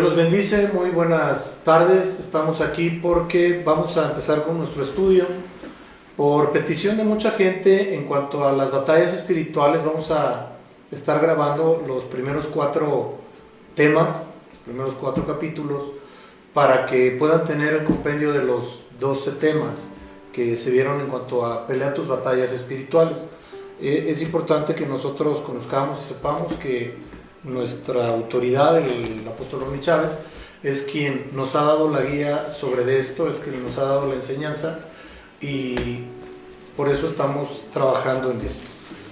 los bendice, muy buenas tardes. Estamos aquí porque vamos a empezar con nuestro estudio. Por petición de mucha gente, en cuanto a las batallas espirituales, vamos a estar grabando los primeros 4 temas, los primeros 4 capítulos, para que puedan tener el compendio de los 12 temas que se vieron en cuanto a pelea tus batallas espirituales. Es importante que nosotros conozcamos y sepamos que nuestra autoridad, el apóstol Ronnie Chávez, es quien nos ha dado la guía sobre esto, es quien nos ha dado la enseñanza, y por eso estamos trabajando en esto.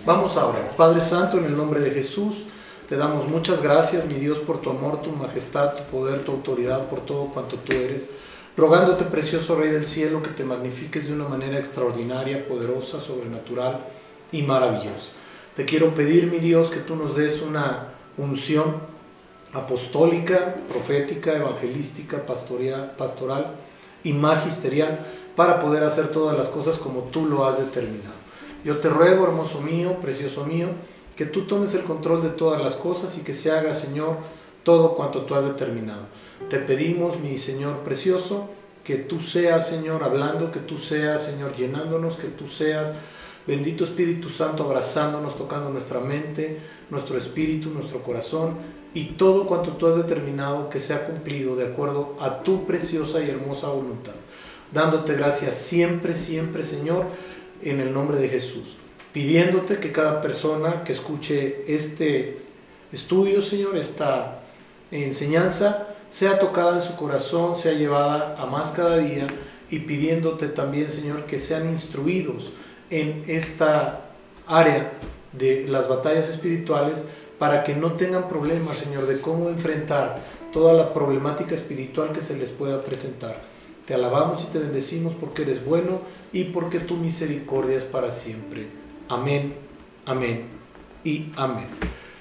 Vamos a orar. Padre Santo, en el nombre de Jesús, te damos muchas gracias, mi Dios, por tu amor, tu majestad, tu poder, tu autoridad, por todo cuanto tú eres, rogándote, precioso Rey del cielo, que te magnifiques de una manera extraordinaria, poderosa, sobrenatural y maravillosa. Te quiero pedir, mi Dios, que tú nos des una unción apostólica, profética, evangelística, pastoral y magisterial para poder hacer todas las cosas como tú lo has determinado. Yo te ruego, hermoso mío, precioso mío, que tú tomes el control de todas las cosas y que se haga, Señor, todo cuanto tú has determinado. Te pedimos, mi Señor precioso, que tú seas, Señor, hablando, que tú seas, Señor, llenándonos, que tú seas, bendito Espíritu Santo, abrazándonos, tocando nuestra mente, nuestro espíritu, nuestro corazón, y todo cuanto tú has determinado que sea cumplido de acuerdo a tu preciosa y hermosa voluntad. Dándote gracias siempre, siempre, Señor, en el nombre de Jesús. Pidiéndote que cada persona que escuche este estudio, Señor, esta enseñanza, sea tocada en su corazón, sea llevada a más cada día, y pidiéndote también, Señor, que sean instruidos en esta área de las batallas espirituales, para que no tengan problemas, Señor, de cómo enfrentar toda la problemática espiritual que se les pueda presentar. Te alabamos y te bendecimos porque eres bueno y porque tu misericordia es para siempre. Amén, amén y amén.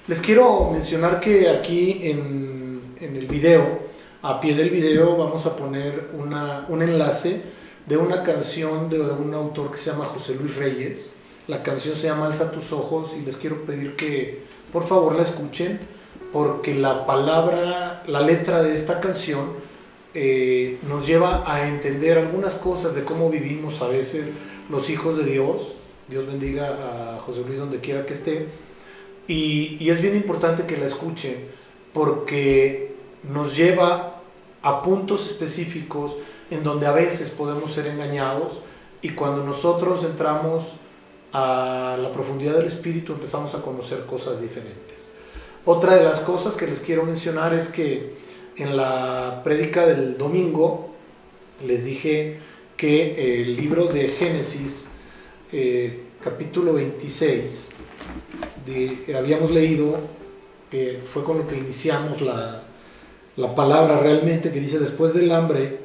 Les quiero mencionar que aquí en el video, a pie del video, vamos a poner un enlace de una canción de un autor que se llama José Luis Reyes. La canción se llama Alza tus ojos, y les quiero pedir que por favor la escuchen, porque la letra de esta canción nos lleva a entender algunas cosas de cómo vivimos a veces los hijos de Dios. Dios bendiga a José Luis donde quiera que esté, y es bien importante que la escuchen porque nos lleva a puntos específicos en donde a veces podemos ser engañados, y cuando nosotros entramos a la profundidad del espíritu empezamos a conocer cosas diferentes. Otra de las cosas que les quiero mencionar es que en la prédica del domingo les dije que el libro de Génesis, capítulo 26, habíamos leído, que fue con lo que iniciamos la palabra realmente, que dice: después del hambre,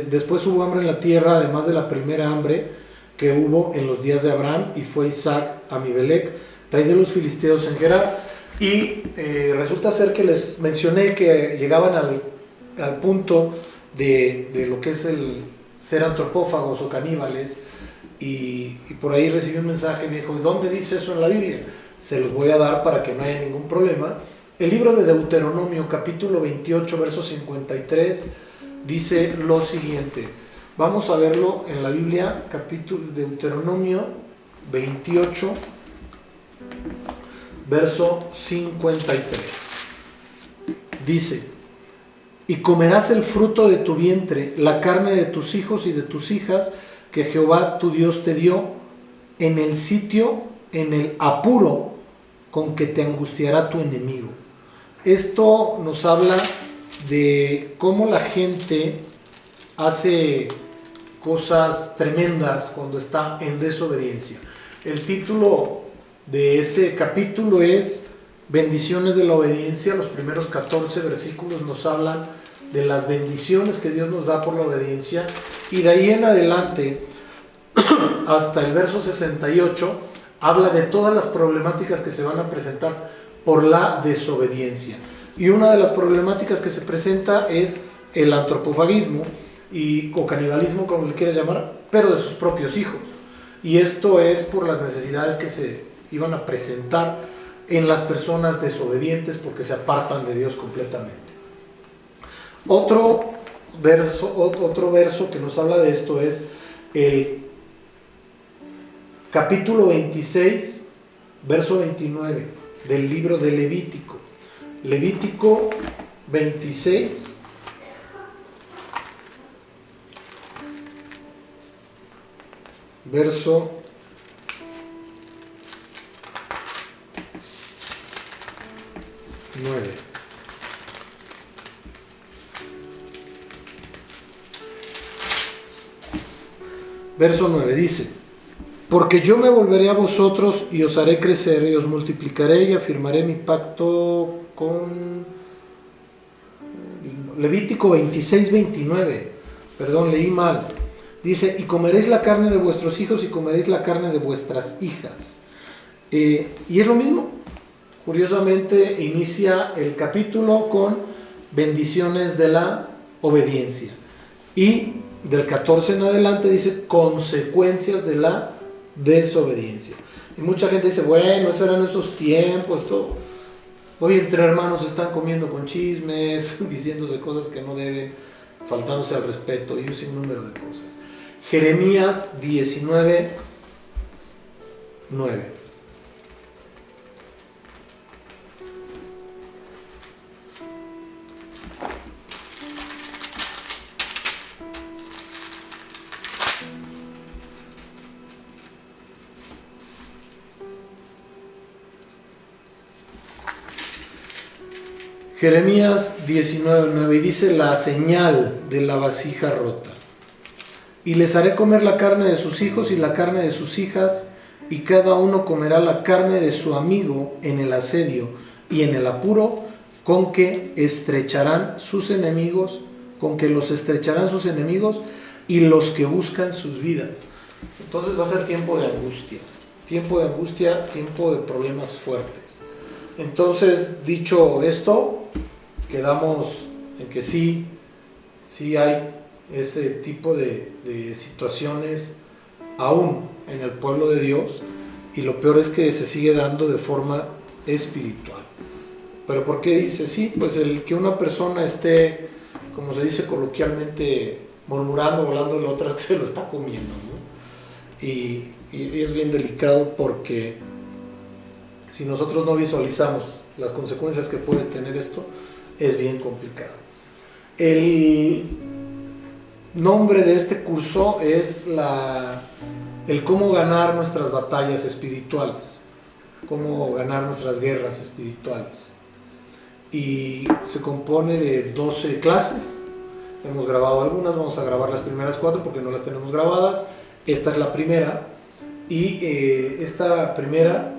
después hubo hambre en la tierra, además de la primera hambre que hubo en los días de Abraham, y fue Isaac a Amibelec, rey de los filisteos en Gerar. Y resulta ser que les mencioné que llegaban al punto de lo que es el ser antropófagos o caníbales, y por ahí recibí un mensaje y me dijo: ¿dónde dice eso en la Biblia? Se los voy a dar para que no haya ningún problema. El libro de Deuteronomio, capítulo 28, verso 53, dice lo siguiente. Vamos a verlo en la Biblia, capítulo Deuteronomio 28, verso 53. Dice: y comerás el fruto de tu vientre, la carne de tus hijos y de tus hijas, que Jehová tu Dios te dio, en el sitio, en el apuro con que te angustiará tu enemigo. Esto nos habla de cómo la gente hace cosas tremendas cuando está en desobediencia. El título de ese capítulo es Bendiciones de la obediencia. Los primeros 14 versículos nos hablan de las bendiciones que Dios nos da por la obediencia, y de ahí en adelante hasta el verso 68 habla de todas las problemáticas que se van a presentar por la desobediencia. Y una de las problemáticas que se presenta es el antropofagismo o canibalismo, como le quieras llamar, pero de sus propios hijos. Y esto es por las necesidades que se iban a presentar en las personas desobedientes porque se apartan de Dios completamente. Otro verso que nos habla de esto es el capítulo 26, verso 29 del libro de Levítico. Levítico 26, verso 9. Verso 9 dice: porque yo me volveré a vosotros y os haré crecer y os multiplicaré y afirmaré mi pacto con... Levítico 26, 29. Perdón, leí mal. Dice: y comeréis la carne de vuestros hijos y comeréis la carne de vuestras hijas. Y es lo mismo. Curiosamente inicia el capítulo con bendiciones de la obediencia. Y del 14 en adelante dice consecuencias de la desobediencia. Y mucha gente dice, bueno, esos eran esos tiempos, todo. Hoy entre hermanos están comiendo con chismes, diciéndose cosas que no deben, faltándose al respeto y un sinnúmero de cosas. Jeremías 19, 9. Jeremías 19:9 y dice la señal de la vasija rota. Y les haré comer la carne de sus hijos y la carne de sus hijas, y cada uno comerá la carne de su amigo en el asedio y en el apuro, con que estrecharán sus enemigos, con que los estrecharán sus enemigos y los que buscan sus vidas. Entonces va a ser tiempo de angustia, tiempo de problemas fuertes. Entonces, dicho esto, quedamos en que sí hay ese tipo de situaciones aún en el pueblo de Dios, y lo peor es que se sigue dando de forma espiritual. ¿Pero por qué dice? Sí, pues el que una persona esté, como se dice coloquialmente, murmurando, volando la otra, es que se lo está comiendo, ¿no? Y es bien delicado porque si nosotros no visualizamos las consecuencias que puede tener esto, es bien complicado. El nombre de este curso es el cómo ganar nuestras batallas espirituales, cómo ganar nuestras guerras espirituales. Y se compone de 12 clases. Hemos grabado algunas, vamos a grabar las primeras 4 porque no las tenemos grabadas. Esta es la primera. Y esta primera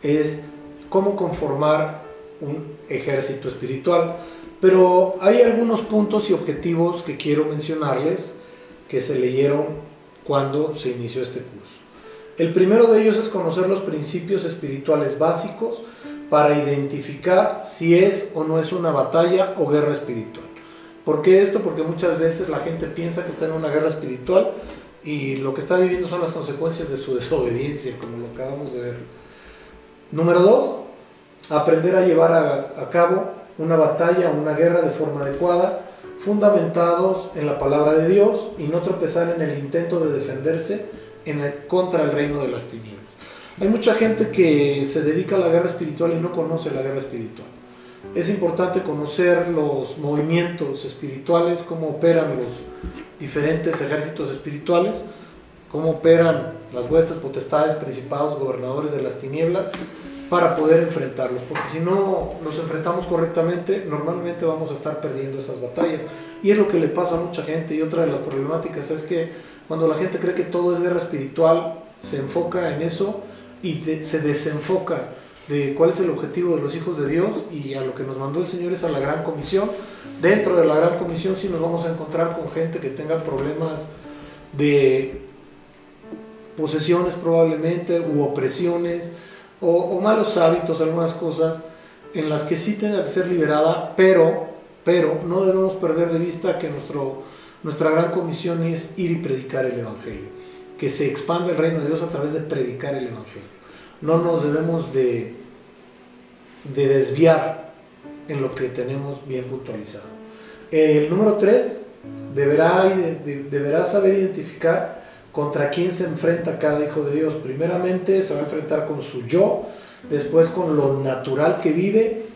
es cómo conformar un ejército espiritual. Pero hay algunos puntos y objetivos que quiero mencionarles que se leyeron cuando se inició este curso. El primero de ellos es conocer los principios espirituales básicos para identificar si es o no es una batalla o guerra espiritual. ¿Por qué esto? Porque muchas veces la gente piensa que está en una guerra espiritual y lo que está viviendo son las consecuencias de su desobediencia, como lo acabamos de ver. Número 2, aprender a llevar a cabo una batalla o una guerra de forma adecuada, fundamentados en la palabra de Dios y no tropezar en el intento de defenderse contra el reino de las tinieblas. Hay mucha gente que se dedica a la guerra espiritual y no conoce la guerra espiritual. Es importante conocer los movimientos espirituales, cómo operan los diferentes ejércitos espirituales, cómo operan las huestes, potestades, principados, gobernadores de las tinieblas, para poder enfrentarlos, porque si no nos enfrentamos correctamente, normalmente vamos a estar perdiendo esas batallas, y es lo que le pasa a mucha gente. Y otra de las problemáticas es que cuando la gente cree que todo es guerra espiritual, se enfoca en eso y se desenfoca de cuál es el objetivo de los hijos de Dios, y a lo que nos mandó el Señor es a la gran comisión. Dentro de la gran comisión sí nos vamos a encontrar con gente que tenga problemas de posesiones probablemente, u opresiones, o malos hábitos, algunas cosas en las que sí tenga que ser liberada, pero no debemos perder de vista que nuestra gran comisión es ir y predicar el Evangelio, que se expanda el reino de Dios a través de predicar el Evangelio. no nos debemos de desviar en lo que tenemos bien puntualizado. El número 3, deberá saber identificar contra quién se enfrenta cada hijo de Dios. Primeramente se va a enfrentar con su yo, después con lo natural que vive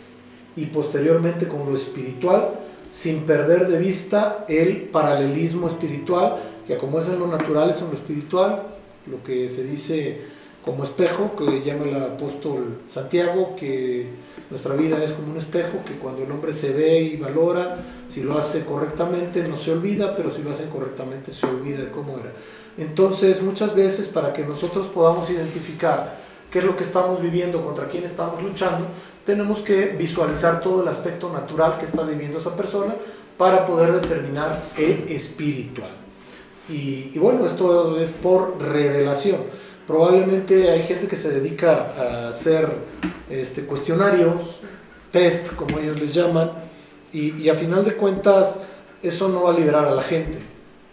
y posteriormente con lo espiritual, sin perder de vista el paralelismo espiritual, que como es en lo natural es en lo espiritual, lo que se dice como espejo, que llama el apóstol Santiago, que nuestra vida es como un espejo, que cuando el hombre se ve y valora, si lo hace correctamente no se olvida, pero si lo hace incorrectamente se olvida de cómo era. Entonces, muchas veces, para que nosotros podamos identificar qué es lo que estamos viviendo, contra quién estamos luchando, tenemos que visualizar todo el aspecto natural que está viviendo esa persona para poder determinar el espiritual. Y bueno, esto es por revelación. Probablemente hay gente que se dedica a hacer cuestionarios, test, como ellos les llaman, y a final de cuentas eso no va a liberar a la gente,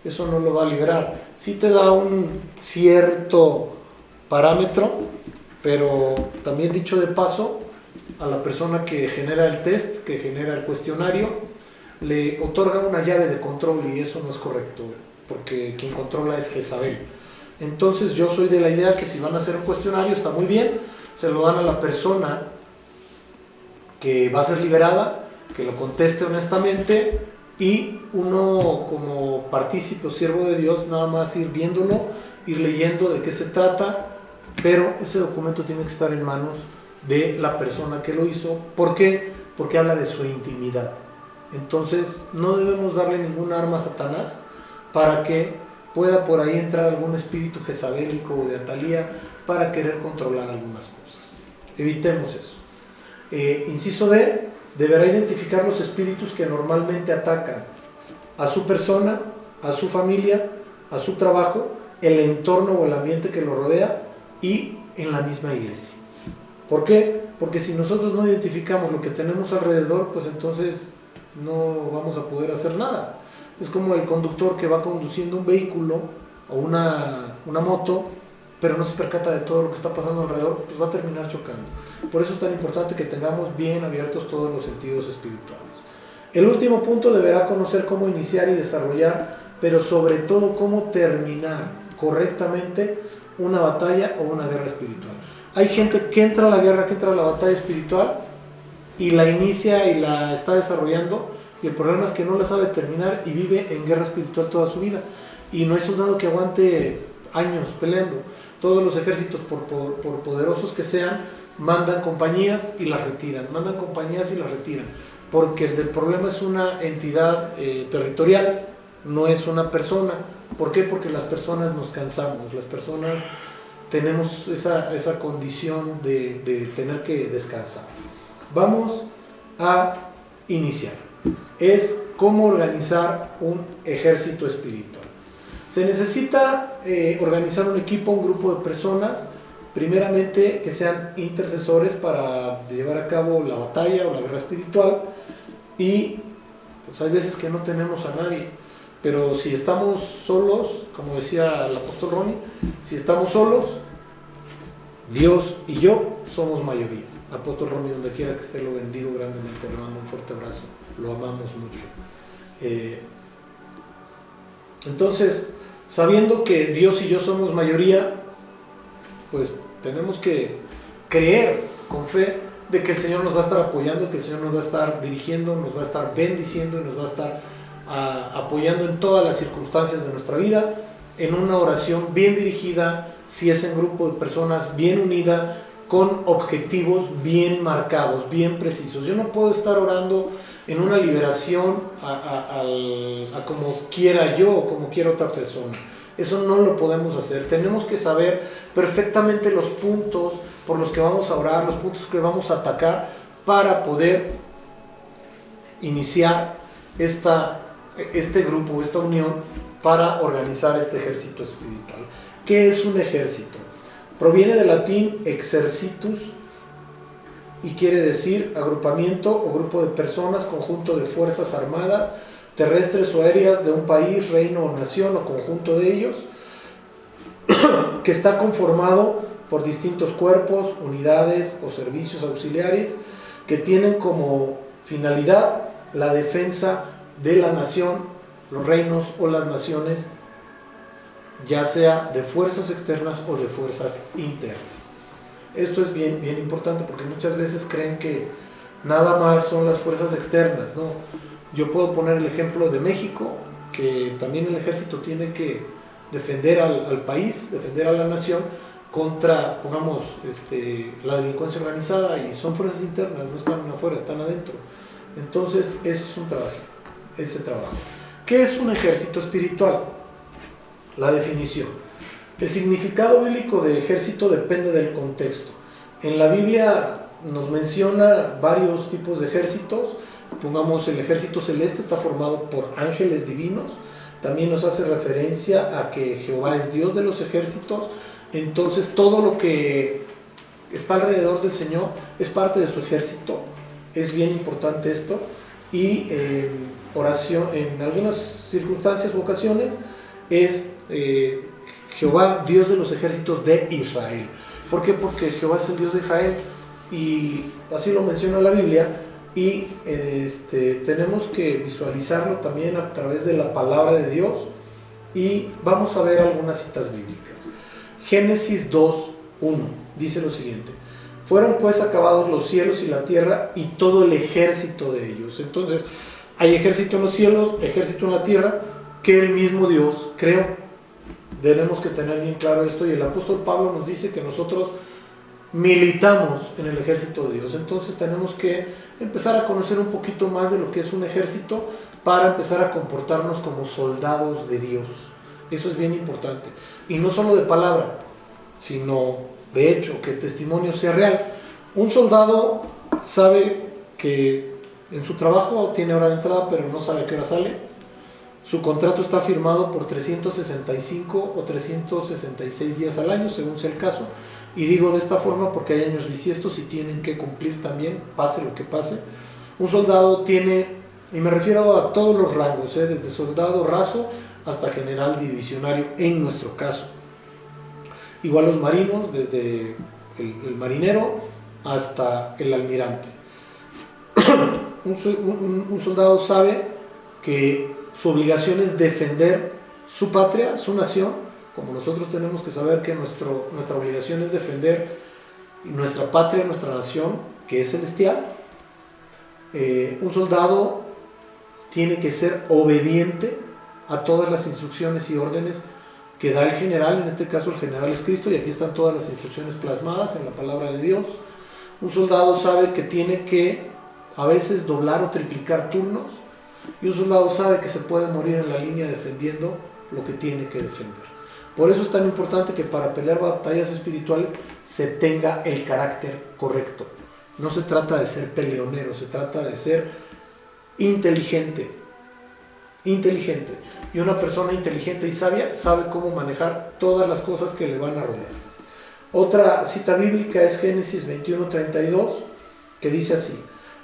eso no lo va a liberar. Sí te da un cierto parámetro, pero también dicho de paso, a la persona que genera el test, que genera el cuestionario, le otorga una llave de control y eso no es correcto, porque quien controla es Jezabel. Entonces yo soy de la idea que si van a hacer un cuestionario está muy bien, se lo dan a la persona que va a ser liberada, que lo conteste honestamente y uno como partícipe o siervo de Dios nada más ir viéndolo, ir leyendo de qué se trata, pero ese documento tiene que estar en manos de la persona que lo hizo. ¿Por qué? Porque habla de su intimidad. Entonces no debemos darle ningún arma a Satanás para que pueda por ahí entrar algún espíritu jezabélico o de Atalía para querer controlar algunas cosas. Evitemos eso. Inciso D, deberá identificar los espíritus que normalmente atacan a su persona, a su familia, a su trabajo, el entorno o el ambiente que lo rodea y en la misma iglesia. ¿Por qué? Porque si nosotros no identificamos lo que tenemos alrededor, pues entonces no vamos a poder hacer nada. Es como el conductor que va conduciendo un vehículo o una moto, pero no se percata de todo lo que está pasando alrededor, pues va a terminar chocando. Por eso es tan importante que tengamos bien abiertos todos los sentidos espirituales. El último punto, deberá conocer cómo iniciar y desarrollar, pero sobre todo cómo terminar correctamente una batalla o una guerra espiritual. Hay gente que entra a la guerra, que entra a la batalla espiritual y la inicia y la está desarrollando, y el problema es que no la sabe terminar y vive en guerra espiritual toda su vida. Y no hay soldado que aguante años peleando. Todos los ejércitos, por poderosos que sean, mandan compañías y las retiran, mandan compañías y las retiran, porque el problema es una entidad territorial, no es una persona. ¿Por qué? Porque las personas nos cansamos, las personas tenemos esa condición de tener que descansar. Vamos a iniciar. Es cómo organizar un ejército espiritual. Se necesita organizar un equipo, un grupo de personas, primeramente que sean intercesores para llevar a cabo la batalla o la guerra espiritual, y pues hay veces que no tenemos a nadie, pero si estamos solos, como decía el apóstol Ronnie, si estamos solos, Dios y yo somos mayoría. Apóstol Ronnie, donde quiera que esté, lo bendigo grandemente, le mando un fuerte abrazo, lo amamos mucho. Entonces, sabiendo que Dios y yo somos mayoría, pues tenemos que creer con fe de que el Señor nos va a estar apoyando, que el Señor nos va a estar dirigiendo, nos va a estar bendiciendo y nos va a estar apoyando en todas las circunstancias de nuestra vida, en una oración bien dirigida, si es en grupo de personas, bien unida, con objetivos bien marcados, bien precisos. Yo no puedo estar orando en una liberación a como quiera yo o como quiera otra persona. Eso no lo podemos hacer. Tenemos que saber perfectamente los puntos por los que vamos a orar, los puntos que vamos a atacar para poder iniciar este grupo, esta unión, para organizar este ejército espiritual. ¿Qué es un ejército? Proviene del latín exercitus y quiere decir agrupamiento o grupo de personas, conjunto de fuerzas armadas, terrestres o aéreas de un país, reino o nación o conjunto de ellos, que está conformado por distintos cuerpos, unidades o servicios auxiliares que tienen como finalidad la defensa de la nación, los reinos o las naciones, ya sea de fuerzas externas o de fuerzas internas. Esto es bien importante porque muchas veces creen que nada más son las fuerzas externas, ¿no? Yo puedo poner el ejemplo de México, que también el ejército tiene que defender al país, defender a la nación contra, pongamos, la delincuencia organizada, y son fuerzas internas, no están afuera, están adentro. Entonces, ese es un trabajo, ese trabajo. ¿Qué es un ejército espiritual? La definición. El significado bíblico de ejército depende del contexto. En la Biblia nos menciona varios tipos de ejércitos. Pongamos, el ejército celeste está formado por ángeles divinos. También nos hace referencia a que Jehová es Dios de los ejércitos. Entonces todo lo que está alrededor del Señor es parte de su ejército. Es bien importante esto. Y oración, en algunas circunstancias u ocasiones, es Jehová, Dios de los ejércitos de Israel. ¿Por qué? Porque Jehová es el Dios de Israel, y así lo menciona la Biblia, y tenemos que visualizarlo también a través de la palabra de Dios, y vamos a ver algunas citas bíblicas. Génesis 2:1 dice lo siguiente: fueron pues acabados los cielos y la tierra y todo el ejército de ellos. Entonces, hay ejército en los cielos, ejército en la tierra, que el mismo Dios creó. Tenemos que tener bien claro esto, y el apóstol Pablo nos dice que nosotros militamos en el ejército de Dios. Entonces tenemos que empezar a conocer un poquito más de lo que es un ejército para empezar a comportarnos como soldados de Dios. Eso es bien importante, y no solo de palabra, sino de hecho, que el testimonio sea real. Un soldado sabe que en su trabajo tiene hora de entrada, pero no sabe a qué hora sale. Su contrato está firmado por 365 o 366 días al año, según sea el caso. Y digo de esta forma porque hay años bisiestos y tienen que cumplir también, pase lo que pase. Un soldado tiene, y me refiero a todos los rangos, desde soldado raso hasta general divisionario en nuestro caso. Igual los marinos, desde el marinero hasta el almirante. Un soldado sabe que su obligación es defender su patria, su nación, como nosotros tenemos que saber que nuestra obligación es defender nuestra patria, nuestra nación, que es celestial. Un soldado tiene que ser obediente a todas las instrucciones y órdenes que da el general. En este caso el general es Cristo, y aquí están todas las instrucciones plasmadas en la palabra de Dios. Un soldado sabe que tiene que a veces doblar o triplicar turnos, y un soldado sabe que se puede morir en la línea defendiendo lo que tiene que defender. Por eso es tan importante que para pelear batallas espirituales se tenga el carácter correcto. No se trata de ser peleonero, se trata de ser inteligente. Y una persona inteligente y sabia sabe cómo manejar todas las cosas que le van a rodear. Otra cita bíblica es Génesis 21:32, que dice así: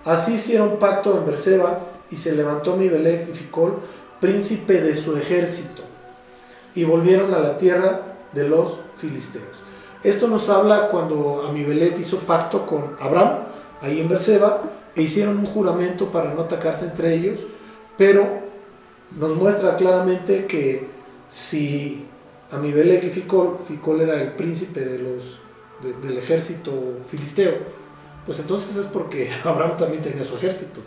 así hicieron pacto en Berseba, y se levantó Amimelec y Ficol, príncipe de su ejército, y volvieron a la tierra de los filisteos. Esto nos habla cuando Amimelec hizo pacto con Abraham, ahí en Berseba, e hicieron un juramento para no atacarse entre ellos, pero nos muestra claramente que si Amimelec y Ficol era el príncipe del ejército filisteo, pues entonces es porque Abraham también tenía su ejército.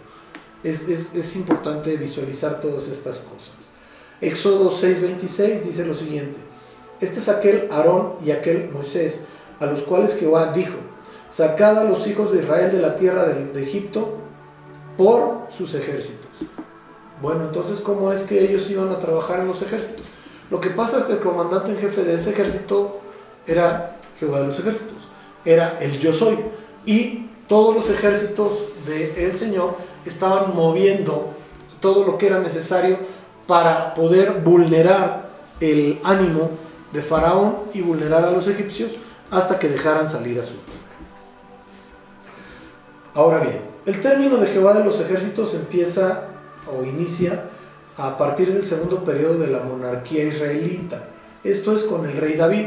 Es importante visualizar todas estas cosas. Éxodo 6:26 dice lo siguiente: este es aquel Aarón y aquel Moisés, a los cuales Jehová dijo: sacad a los hijos de Israel de la tierra de Egipto por sus ejércitos. Bueno, entonces, ¿cómo es que ellos iban a trabajar en los ejércitos? Lo que pasa es que el comandante en jefe de ese ejército era Jehová de los ejércitos, era el Yo Soy, y todos los ejércitos del Señor estaban moviendo todo lo que era necesario para poder vulnerar el ánimo de Faraón y vulnerar a los egipcios hasta que dejaran salir a su pueblo. Ahora bien, el término de Jehová de los ejércitos empieza o inicia a partir del segundo periodo de la monarquía israelita. Esto es con el rey David.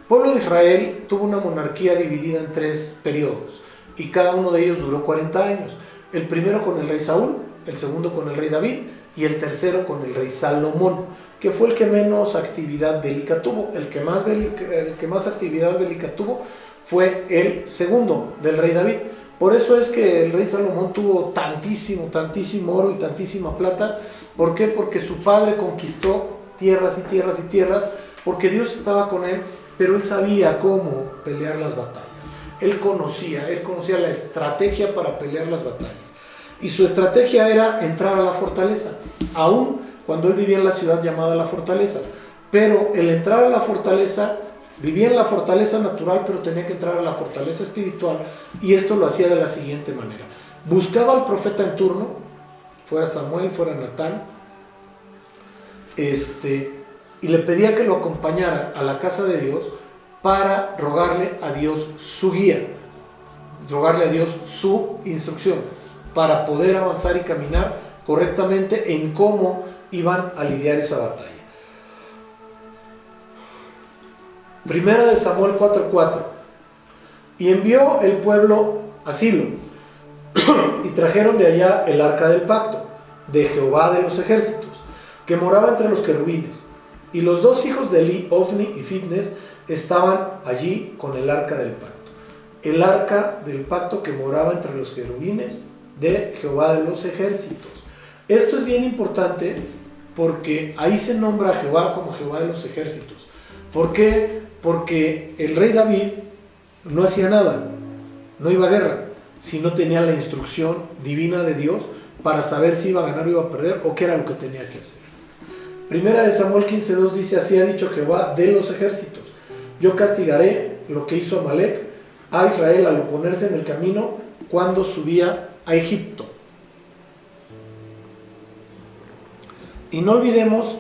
pueblo de Israel tuvo una monarquía dividida en 3 periodos y cada uno de ellos duró 40 años. El primero con el rey Saúl, el segundo con el rey David y el tercero con el rey Salomón, que fue el que menos actividad bélica tuvo. El que más actividad bélica tuvo fue el segundo del rey David. Por eso es que el rey Salomón tuvo tantísimo oro y tantísima plata. ¿Por qué? Porque su padre conquistó tierras y tierras y tierras, porque Dios estaba con él, pero él sabía cómo pelear las batallas. Él conocía la estrategia para pelear las batallas. Y su estrategia era entrar a la fortaleza, aún cuando él vivía en la ciudad llamada la fortaleza. Pero el entrar a la fortaleza, vivía en la fortaleza natural, pero tenía que entrar a la fortaleza espiritual, y esto lo hacía de la siguiente manera. Buscaba al profeta en turno, fuera Samuel, fuera Natán, y le pedía que lo acompañara a la casa de Dios para rogarle a Dios su guía, rogarle a Dios su instrucción, para poder avanzar y caminar correctamente en cómo iban a lidiar esa batalla. Primera de Samuel 4:4. Y envió el pueblo a Silo, y trajeron de allá el arca del pacto, de Jehová de los ejércitos, que moraba entre los querubines. Y los 2 hijos de Eli, Ofni y Fitnes, estaban allí con el arca del pacto. El arca del pacto que moraba entre los querubines de Jehová de los ejércitos. Esto es bien importante porque ahí se nombra a Jehová como Jehová de los ejércitos. ¿Por qué? Porque el rey David no hacía nada, no iba a guerra, si no tenía la instrucción divina de Dios para saber si iba a ganar o iba a perder o qué era lo que tenía que hacer. Primera de Samuel 15:2 dice: así ha dicho Jehová de los ejércitos: yo castigaré lo que hizo Amalec a Israel al oponerse en el camino cuando subía a Egipto. Y no olvidemos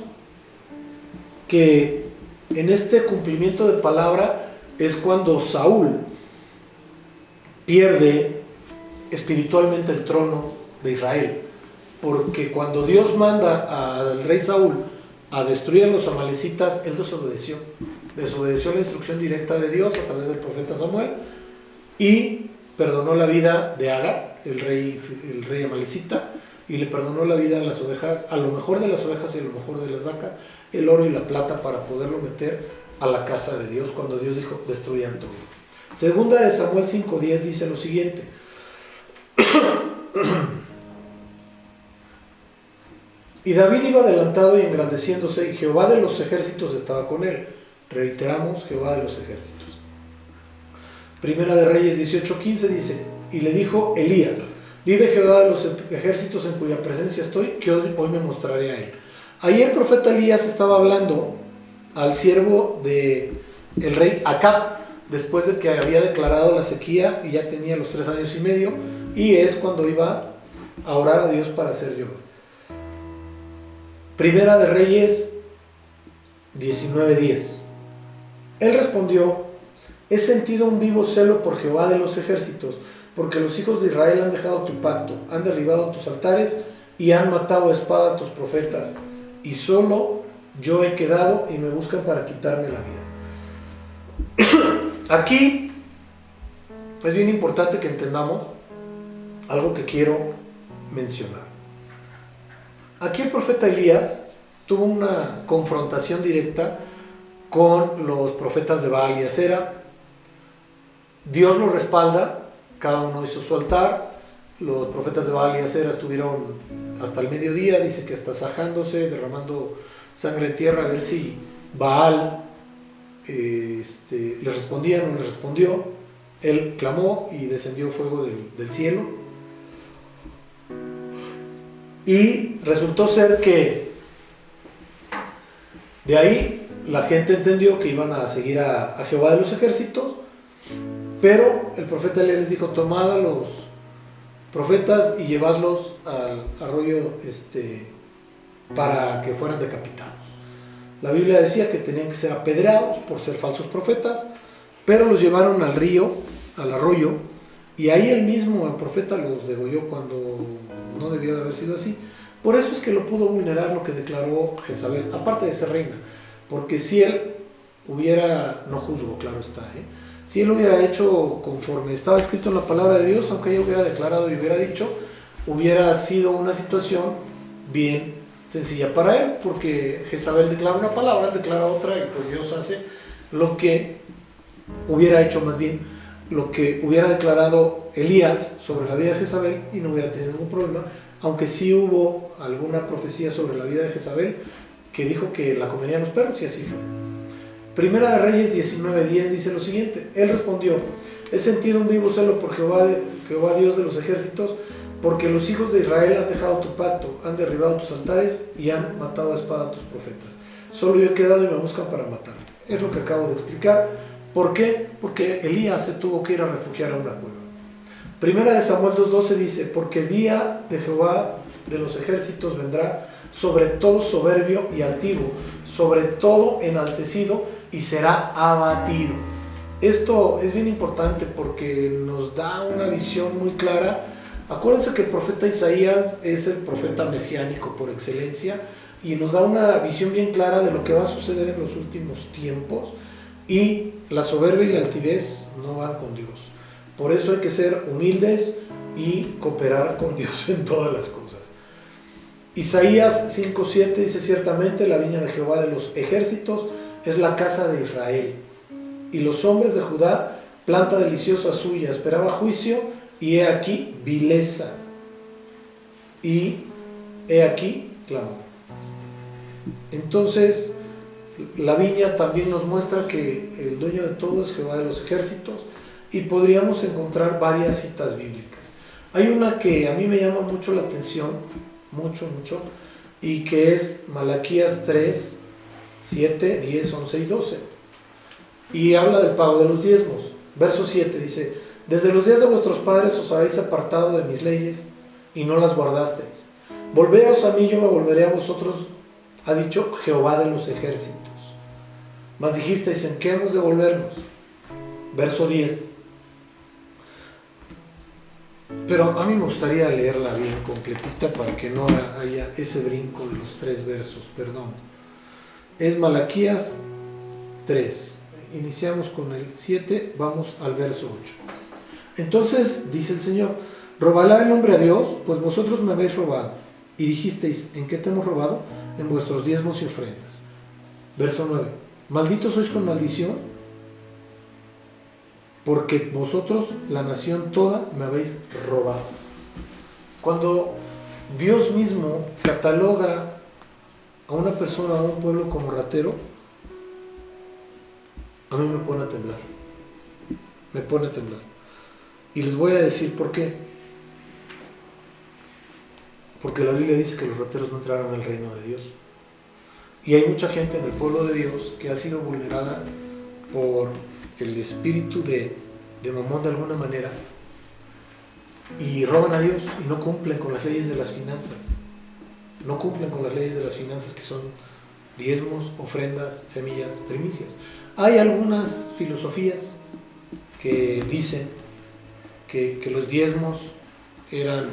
que en este cumplimiento de palabra es cuando Saúl pierde espiritualmente el trono de Israel, porque cuando Dios manda al rey Saúl a destruir a los amalecitas, él desobedeció la instrucción directa de Dios a través del profeta Samuel y perdonó la vida de Agar, el rey amalecita, y le perdonó la vida a las ovejas, a lo mejor de las ovejas y a lo mejor de las vacas, el oro y la plata, para poderlo meter a la casa de Dios cuando Dios dijo: destruyan todo. Segunda de Samuel 5:10 dice lo siguiente: y David iba adelantado y engrandeciéndose, y Jehová de los ejércitos estaba con él. Reiteramos, Jehová de los ejércitos. Primera de Reyes 18:15 dice: y le dijo Elías: vive Jehová de los ejércitos en cuya presencia estoy, que hoy me mostraré a él. Ahí el profeta Elías estaba hablando al siervo del rey Acab, después de que había declarado la sequía y ya tenía los 3 años y medio, y es cuando iba a orar a Dios para hacer llover. Primera de Reyes 19:10. Él respondió: he sentido un vivo celo por Jehová de los ejércitos, porque los hijos de Israel han dejado tu pacto, han derribado tus altares y han matado a espada a tus profetas, y solo yo he quedado y me buscan para quitarme la vida. Aquí es bien importante que entendamos algo que quiero mencionar. Aquí el profeta Elías tuvo una confrontación directa con los profetas de Baal y Acera. Dios lo respalda, cada uno hizo su altar. Los profetas de Baal y Acera estuvieron hasta el mediodía, dice que hasta sajándose, derramando sangre en tierra, a ver si Baal les respondía. No les respondió. Él clamó y descendió fuego del cielo. Y resultó ser que de ahí la gente entendió que iban a seguir a Jehová de los ejércitos, pero el profeta les dijo: tomad a los profetas y llevadlos al arroyo para que fueran decapitados. La Biblia decía que tenían que ser apedreados por ser falsos profetas, pero los llevaron al río, al arroyo, y ahí el profeta los degolló cuando no debió de haber sido así. Por eso es que lo pudo vulnerar lo que declaró Jezabel, aparte de ser reina, porque si él no juzgo, claro está, si él hubiera hecho conforme estaba escrito en la palabra de Dios, aunque ella hubiera declarado y hubiera dicho, hubiera sido una situación bien sencilla para él, porque Jezabel declara una palabra, él declara otra, y pues Dios hace lo que hubiera hecho, más bien lo que hubiera declarado Elías sobre la vida de Jezabel, y no hubiera tenido ningún problema, aunque sí hubo alguna profecía sobre la vida de Jezabel que dijo que la comerían los perros, y así fue. Primera de Reyes 19:10 dice lo siguiente: él respondió, he sentido un vivo celo por Jehová Dios de los ejércitos, porque los hijos de Israel han dejado tu pacto, han derribado tus altares y han matado a espada a tus profetas. Solo yo he quedado y me buscan para matarme. Es lo que acabo de explicar. ¿Por qué? Porque Elías se tuvo que ir a refugiar a una cueva. Primera de Samuel 2:12 dice, porque día de Jehová de los ejércitos vendrá sobre todo soberbio y altivo, sobre todo enaltecido, y será abatido. Esto es bien importante porque nos da una visión muy clara. Acuérdense que el profeta Isaías es el profeta mesiánico por excelencia, y nos da una visión bien clara de lo que va a suceder en los últimos tiempos, y la soberbia y la altivez no van con Dios. Por eso hay que ser humildes y cooperar con Dios en todas las cosas. Isaías 5:7 dice, ciertamente la viña de Jehová de los ejércitos es la casa de Israel, y los hombres de Judá, planta deliciosa suya. Esperaba juicio, y he aquí vileza, y he aquí clamor. Entonces, la viña también nos muestra que el dueño de todo es Jehová de los ejércitos, y podríamos encontrar varias citas bíblicas. Hay una que a mí me llama mucho la atención, mucho, y que es Malaquías 3, 7, 10, 11 y 12. Y habla del pago de los diezmos. Verso 7 dice, desde los días de vuestros padres os habéis apartado de mis leyes y no las guardasteis. Volveos a mí, yo me volveré a vosotros, ha dicho Jehová de los ejércitos. Mas dijisteis, ¿en qué hemos de volvernos? Verso 10. Pero a mí me gustaría leerla bien completita para que no haya ese brinco de los 3 versos, perdón. Es Malaquías 3. Iniciamos con el 7, vamos al verso 8. Entonces dice el Señor, ¿robará el hombre a Dios? Pues vosotros me habéis robado. Y dijisteis, ¿en qué te hemos robado? En vuestros diezmos y ofrendas. Verso 9. Malditos sois con maldición, porque vosotros, la nación toda, me habéis robado. Cuando Dios mismo cataloga a una persona, a un pueblo como ratero, a mí me pone a temblar. Me pone a temblar. Y les voy a decir por qué. Porque la Biblia dice que los rateros no entrarán al reino de Dios. Y hay mucha gente en el pueblo de Dios que ha sido vulnerada por el espíritu de Mamón de alguna manera, y roban a Dios y no cumplen con las leyes de las finanzas. No cumplen con las leyes de las finanzas, que son diezmos, ofrendas, semillas, primicias. Hay algunas filosofías que dicen que los diezmos eran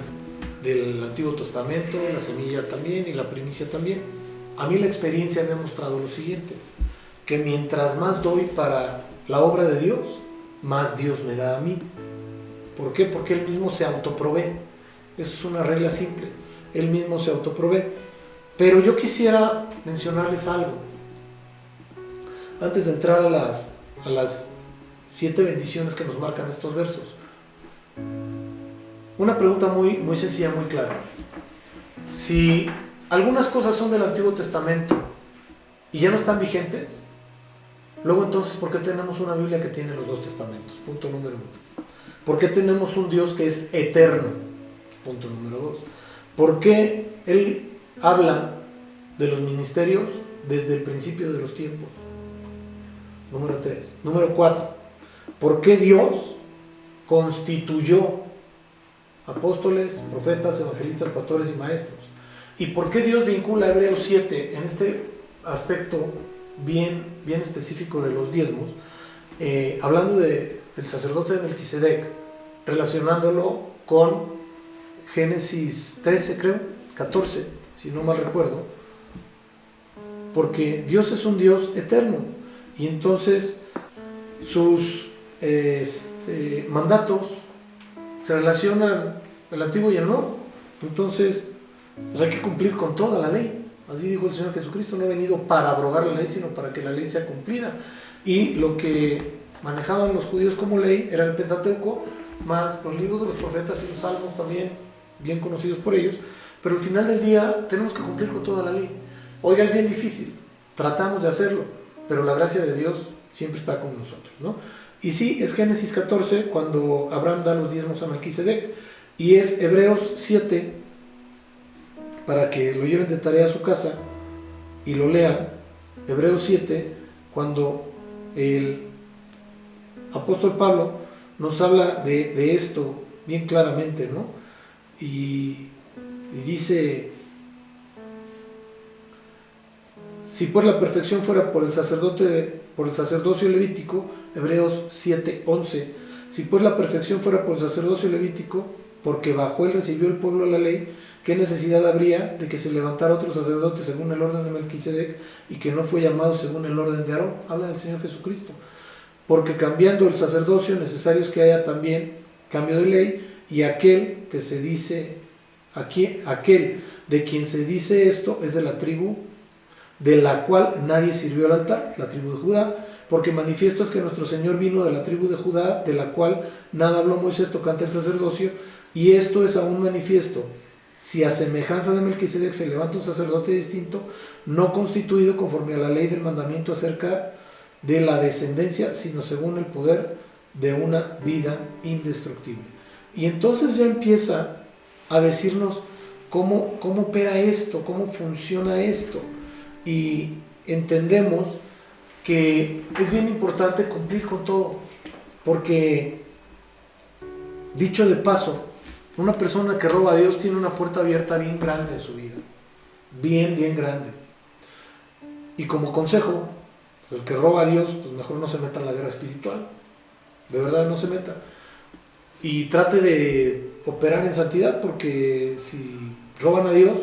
del Antiguo Testamento, la semilla también y la primicia también. A mí la experiencia me ha mostrado lo siguiente, que mientras más doy para la obra de Dios, más Dios me da a mí. ¿Por qué? Porque Él mismo se autoprovee. Eso es una regla simple. Él mismo se autoprovee. Pero yo quisiera mencionarles algo. Antes de entrar a las 7 bendiciones que nos marcan estos versos. Una pregunta muy sencilla, muy clara. Si algunas cosas son del Antiguo Testamento y ya no están vigentes, luego entonces, ¿por qué tenemos una Biblia que tiene los 2 testamentos? Punto número 1. ¿Por qué tenemos un Dios que es eterno? Punto número 2. ¿Por qué Él habla de los ministerios desde el principio de los tiempos? Número 3. Número 4. ¿Por qué Dios constituyó apóstoles, profetas, evangelistas, pastores y maestros? ¿Y por qué Dios vincula a Hebreos 7 en este aspecto bien específico de los diezmos, hablando del sacerdote de Melquisedec, relacionándolo con Génesis 13, creo, 14, si no mal recuerdo? Porque Dios es un Dios eterno, Y entonces sus mandatos se relacionan el antiguo y el nuevo. Entonces, pues hay que cumplir con toda la ley. Así dijo el Señor Jesucristo: no he venido para abrogar la ley, sino para que la ley sea cumplida. Y lo que manejaban los judíos como ley era el Pentateuco, más los libros de los profetas y los salmos, también bien conocidos por ellos. Pero al final del día tenemos que cumplir con toda la ley. Oiga, es bien difícil, tratamos de hacerlo, pero la gracia de Dios siempre está con nosotros, ¿no? Y sí, es Génesis 14 cuando Abraham da los diezmos a Melquisedec, y es Hebreos 7, para que lo lleven de tarea a su casa y lo lean. Hebreos 7, cuando el apóstol Pablo nos habla de esto bien claramente, ¿no? Y dice: si pues la perfección fuera por el sacerdocio levítico, Hebreos 7:11, si pues la perfección fuera por el sacerdocio levítico, porque bajo él recibió el pueblo la ley, ¿qué necesidad habría de que se levantara otro sacerdote según el orden de Melquisedec y que no fue llamado según el orden de Aarón? Habla del Señor Jesucristo. Porque cambiando el sacerdocio, necesario es que haya también cambio de ley, y aquel de quien se dice esto es de la tribu de la cual nadie sirvió al altar, la tribu de Judá, porque manifiesto es que nuestro Señor vino de la tribu de Judá, de la cual nada habló Moisés tocante al sacerdocio, y esto es aún manifiesto: si a semejanza de Melquisedec se levanta un sacerdote distinto, no constituido conforme a la ley del mandamiento acerca de la descendencia, sino según el poder de una vida indestructible. Y entonces ya empieza a decirnos cómo opera esto, cómo funciona esto, y entendemos que es bien importante cumplir con todo, porque, dicho de paso, una persona que roba a Dios tiene una puerta abierta bien grande en su vida, bien grande. Y como consejo, pues el que roba a Dios, pues mejor no se meta en la guerra espiritual, de verdad no se meta, y trate de operar en santidad, porque si roban a Dios,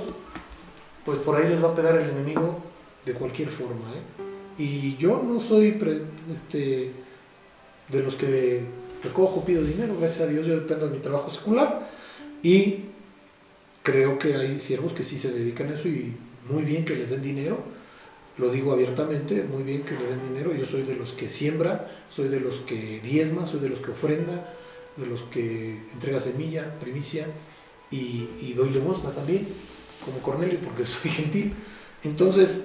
pues por ahí les va a pegar el enemigo de cualquier forma, ¿eh? Y yo no soy de los que recojo, pido dinero, gracias a Dios yo dependo de mi trabajo secular, y creo que hay siervos que sí se dedican a eso, y muy bien que les den dinero, lo digo abiertamente, muy bien que les den dinero. Yo soy de los que siembra, soy de los que diezma, soy de los que ofrenda, de los que entrega semilla, primicia, y doy limosna también, como Cornelio, porque soy gentil. Entonces,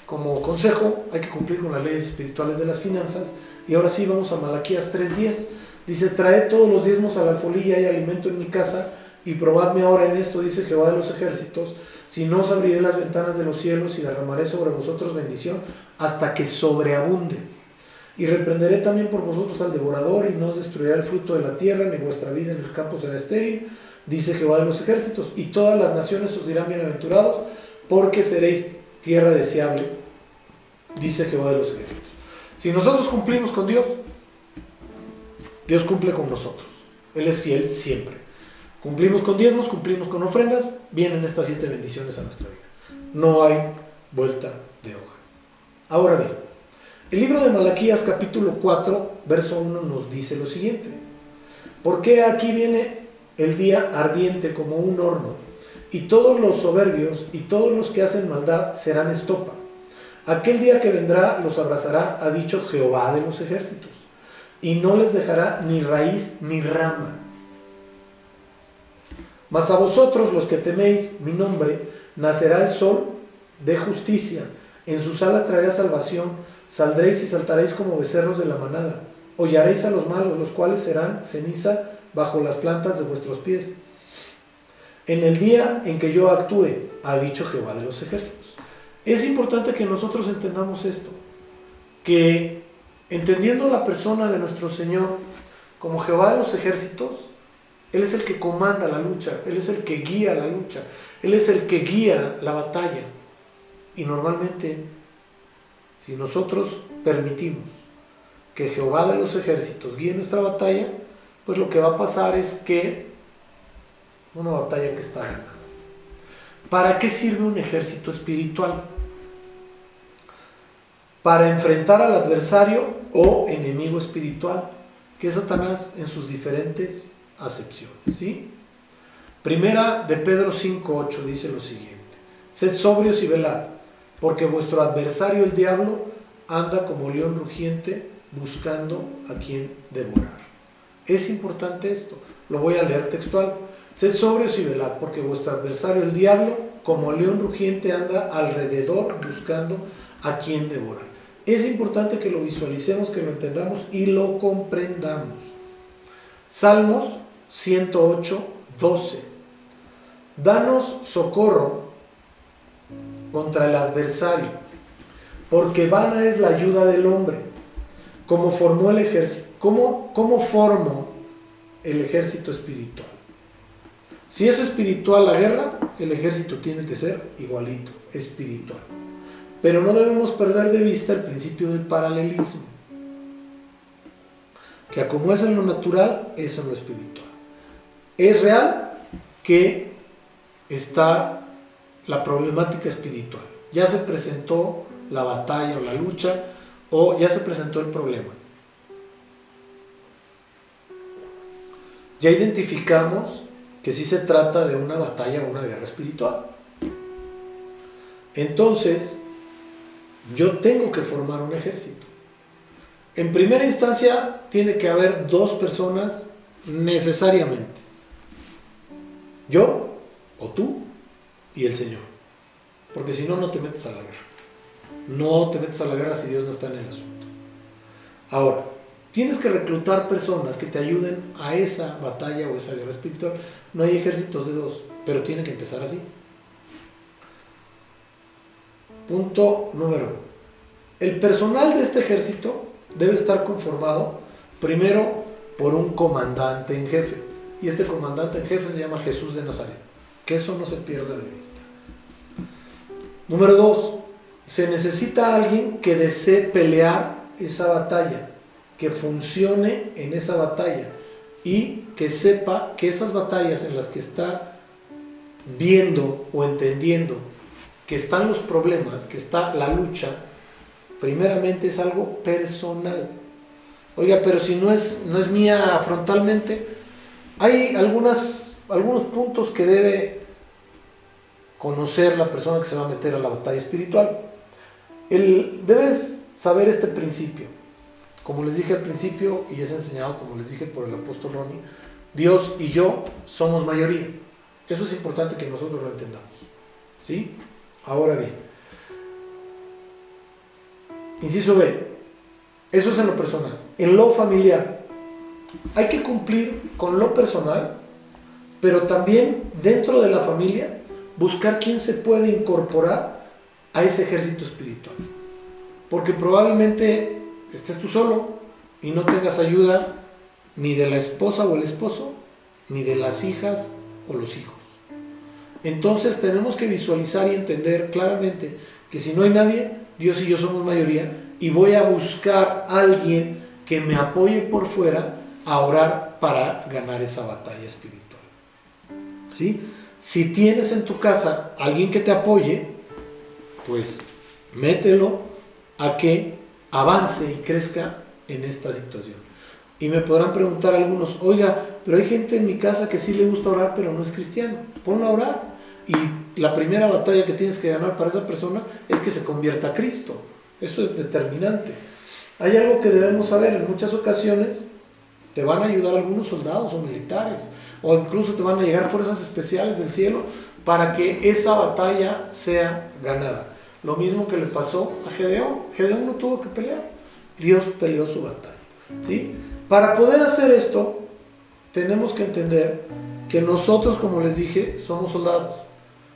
como consejo, hay que cumplir con las leyes espirituales de las finanzas. Y ahora sí, vamos a Malaquías 3:10. Dice: traed todos los diezmos a la alfolí, hay alimento en mi casa, y probadme ahora en esto, dice Jehová de los ejércitos, si no os abriré las ventanas de los cielos y derramaré sobre vosotros bendición hasta que sobreabunde. Y reprenderé también por vosotros al devorador, y no os destruirá el fruto de la tierra, ni vuestra vida en el campo será estéril, dice Jehová de los ejércitos. Y todas las naciones os dirán: bienaventurados, porque seréis tierra deseable, dice Jehová de los ejércitos. Si nosotros cumplimos con Dios, Dios cumple con nosotros. Él es fiel siempre. Cumplimos con diezmos, cumplimos con ofrendas, vienen estas 7 bendiciones a nuestra vida. No hay vuelta de hoja. Ahora bien, el libro de Malaquías capítulo 4, verso 1 nos dice lo siguiente: porque aquí viene el día ardiente como un horno, y todos los soberbios y todos los que hacen maldad serán estopa. Aquel día que vendrá los abrazará, ha dicho Jehová de los ejércitos, y no les dejará ni raíz ni rama. Mas a vosotros, los que teméis mi nombre, nacerá el sol de justicia, en sus alas traerá salvación, saldréis y saltaréis como becerros de la manada, hollaréis a los malos, los cuales serán ceniza bajo las plantas de vuestros pies. En el día en que yo actúe, ha dicho Jehová de los ejércitos. Es importante que nosotros entendamos esto, que entendiendo la persona de nuestro Señor como Jehová de los ejércitos, Él es el que comanda la lucha, Él es el que guía la lucha, Él es el que guía la batalla. Y normalmente, si nosotros permitimos que Jehová de los ejércitos guíe nuestra batalla, pues lo que va a pasar es que una batalla que está ganada. ¿Para qué sirve un ejército espiritual? para enfrentar al adversario o enemigo espiritual, que es Satanás en sus diferentes acepciones, ¿sí? Primera de Pedro 5:8 dice lo siguiente: sed sobrios y velad, porque vuestro adversario el diablo anda como león rugiente buscando a quien devorar. Es importante esto, lo voy a leer textual. Sed sobrios y velad, porque vuestro adversario el diablo como león rugiente anda alrededor buscando a quien devorar. Es importante que lo visualicemos, que lo entendamos y lo comprendamos. Salmos 108:12. Danos socorro contra el adversario, porque vana es la ayuda del hombre. Como formó el ejército, ¿cómo formó el ejército espiritual? Si es espiritual la guerra, el ejército tiene que ser igualito, espiritual. Pero no debemos perder de vista el principio del paralelismo, que como es en lo natural, es en lo espiritual. Es real que está la problemática espiritual. Ya se presentó la batalla o la lucha, o ya se presentó el problema. Ya identificamos que sí se trata de una batalla o una guerra espiritual. Entonces, yo tengo que formar un ejército. En primera instancia, tiene que haber dos personas necesariamente. Yo, o tú, y el Señor. Porque si no, no te metes a la guerra. No te metes a la guerra si Dios no está en el asunto. Ahora, tienes que reclutar personas que te ayuden a esa batalla o esa guerra espiritual. No hay ejércitos de dos, pero tiene que empezar así. Punto número 1. El personal de este ejército debe estar conformado primero por un comandante en jefe. Y este comandante en jefe se llama Jesús de Nazaret. Que eso no se pierda de vista. Número 2. Se necesita alguien que desee pelear esa batalla, que funcione en esa batalla y que sepa que esas batallas en las que está viendo o entendiendo que están los problemas, que está la lucha, primeramente es algo personal. Oiga, pero si no es mía frontalmente, hay algunos puntos que debe conocer la persona que se va a meter a la batalla espiritual. Debes saber este principio. Como les dije al principio, y es enseñado, como les dije, por el apóstol Ronnie, Dios y yo somos mayoría. Eso es importante que nosotros lo entendamos, ¿sí? Ahora bien, inciso B, eso es en lo personal. En lo familiar, hay que cumplir con lo personal, pero también dentro de la familia, buscar quién se puede incorporar a ese ejército espiritual. Porque probablemente estés tú solo y no tengas ayuda ni de la esposa o el esposo, ni de las hijas o los hijos. Entonces tenemos que visualizar y entender claramente que si no hay nadie, Dios y yo somos mayoría, y voy a buscar a alguien que me apoye por fuera a orar para ganar esa batalla espiritual. ¿Sí? Si tienes en tu casa alguien que te apoye, pues mételo a que avance y crezca en esta situación. Y me podrán preguntar algunos, oiga, pero hay gente en mi casa que sí le gusta orar, pero no es cristiano. Ponlo a orar. Y la primera batalla que tienes que ganar para esa persona es que se convierta a Cristo. Eso es determinante. Hay algo que debemos saber. En muchas ocasiones te van a ayudar algunos soldados o militares, o incluso te van a llegar fuerzas especiales del cielo para que esa batalla sea ganada. Lo mismo que le pasó a Gedeón. Gedeón no tuvo que pelear. Dios peleó su batalla, ¿sí? Para poder hacer esto, tenemos que entender que nosotros, como les dije, somos soldados.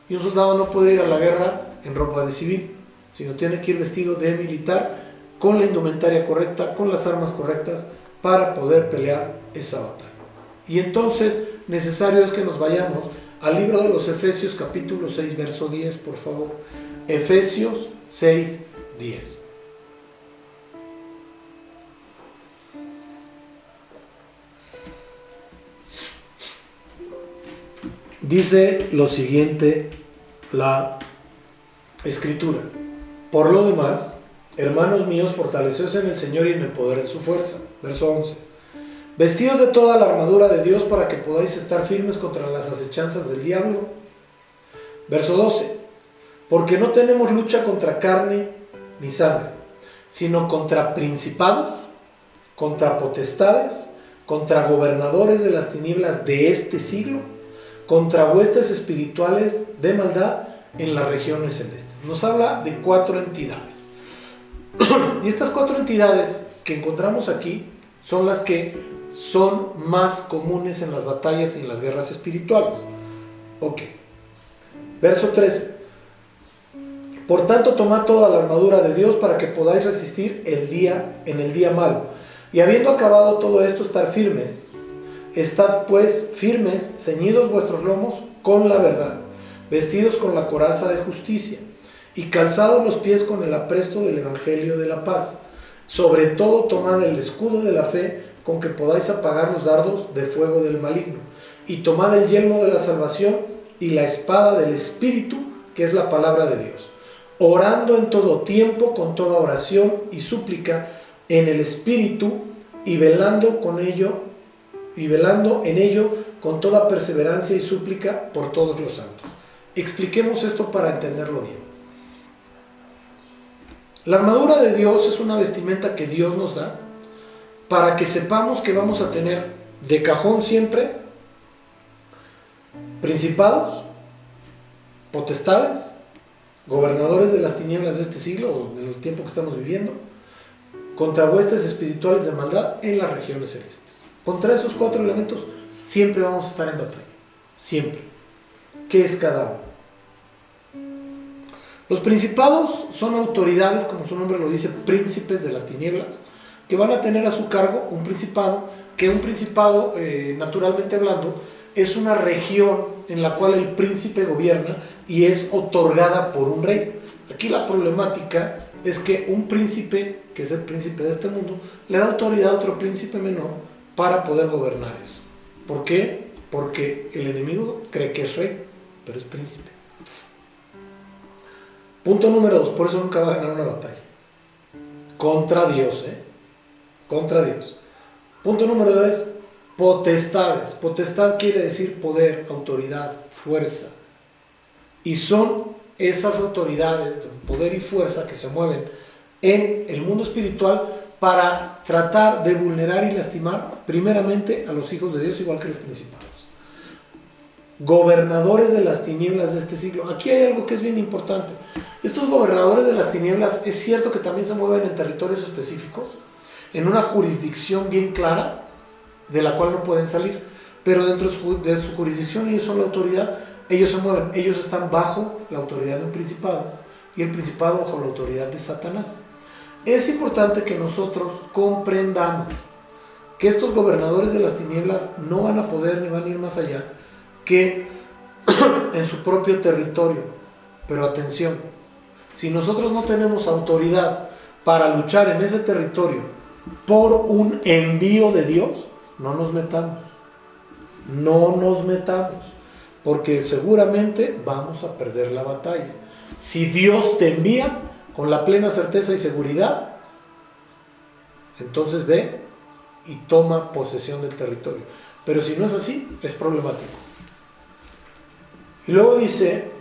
Y un soldado no puede ir a la guerra en ropa de civil, sino tiene que ir vestido de militar, con la indumentaria correcta, con las armas correctas, para poder pelear esa batalla. Y entonces, necesario es que nos vayamos al libro de los Efesios, capítulo 6, verso 10, por favor. Efesios 6, 10. Dice lo siguiente la Escritura: por lo demás, Hermanos míos, fortaleceos en el Señor y en el poder de su fuerza. Verso 11. Vestidos de toda la armadura de Dios para que podáis estar firmes contra las acechanzas del diablo. Verso 12. Porque no tenemos lucha contra carne ni sangre, sino contra principados, contra potestades, contra gobernadores de las tinieblas de este siglo, contra huestes espirituales de maldad en las regiones celestes. Nos habla de 4 entidades. Y estas 4 entidades que encontramos aquí son las que son más comunes en las batallas y en las guerras espirituales. Ok. Verso 13. Por tanto, tomad toda la armadura de Dios para que podáis resistir en el día malo. Y habiendo acabado todo esto, estar firmes. Estad pues firmes, ceñidos vuestros lomos con la verdad, vestidos con la coraza de justicia, y calzados los pies con el apresto del evangelio de la paz. Sobre todo, tomad el escudo de la fe, con que podáis apagar los dardos de fuego del maligno. Y tomad el yelmo de la salvación y la espada del Espíritu, que es la palabra de Dios, orando en todo tiempo con toda oración y súplica en el Espíritu, y velando en ello con toda perseverancia y súplica por todos los santos. Expliquemos esto para entenderlo bien. La armadura de Dios es una vestimenta que Dios nos da para que sepamos que vamos a tener de cajón siempre principados, potestades, gobernadores de las tinieblas de este siglo o del tiempo que estamos viviendo, contra huestes espirituales de maldad en las regiones celestes. Contra esos 4 elementos siempre vamos a estar en batalla, siempre. ¿Qué es cada uno? Los principados son autoridades, como su nombre lo dice, príncipes de las tinieblas, que van a tener a su cargo un principado, naturalmente hablando, es una región en la cual el príncipe gobierna y es otorgada por un rey. Aquí la problemática es que un príncipe, que es el príncipe de este mundo, le da autoridad a otro príncipe menor para poder gobernar eso. ¿Por qué? Porque el enemigo cree que es rey, pero es príncipe. Punto número 2, por eso nunca va a ganar una batalla. Contra Dios, Contra Dios. Punto número 2, potestades. Potestad quiere decir poder, autoridad, fuerza. Y son esas autoridades de poder y fuerza que se mueven en el mundo espiritual para tratar de vulnerar y lastimar primeramente a los hijos de Dios, igual que los principados. Gobernadores de las tinieblas de este siglo. Aquí hay algo que es bien importante. Estos gobernadores de las tinieblas es cierto que también se mueven en territorios específicos, en una jurisdicción bien clara, de la cual no pueden salir, pero dentro de su jurisdicción ellos son la autoridad, ellos se mueven, ellos están bajo la autoridad de un principado y el principado bajo la autoridad de Satanás. Es importante que nosotros comprendamos que estos gobernadores de las tinieblas no van a poder ni van a ir más allá que en su propio territorio. Pero atención, si nosotros no tenemos autoridad para luchar en ese territorio por un envío de Dios, no nos metamos, porque seguramente vamos a perder la batalla. Si Dios te envía con la plena certeza y seguridad, entonces ve y toma posesión del territorio. Pero si no es así, es problemático. Y luego dice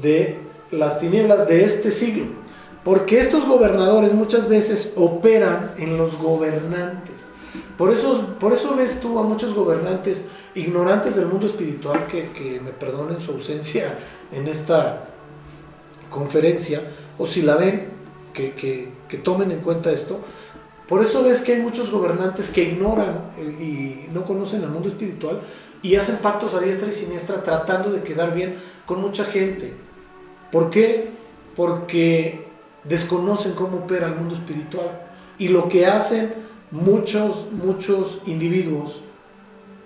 de las tinieblas de este siglo, porque estos gobernadores muchas veces operan en los gobernantes. Por eso ves tú a muchos gobernantes ignorantes del mundo espiritual, que me perdonen su ausencia en esta conferencia, o si la ven, que tomen en cuenta esto. Por eso ves que hay muchos gobernantes que ignoran y no conocen el mundo espiritual y hacen pactos a diestra y siniestra tratando de quedar bien con mucha gente. ¿Por qué? Porque desconocen cómo opera el mundo espiritual. Y lo que hacen muchos individuos,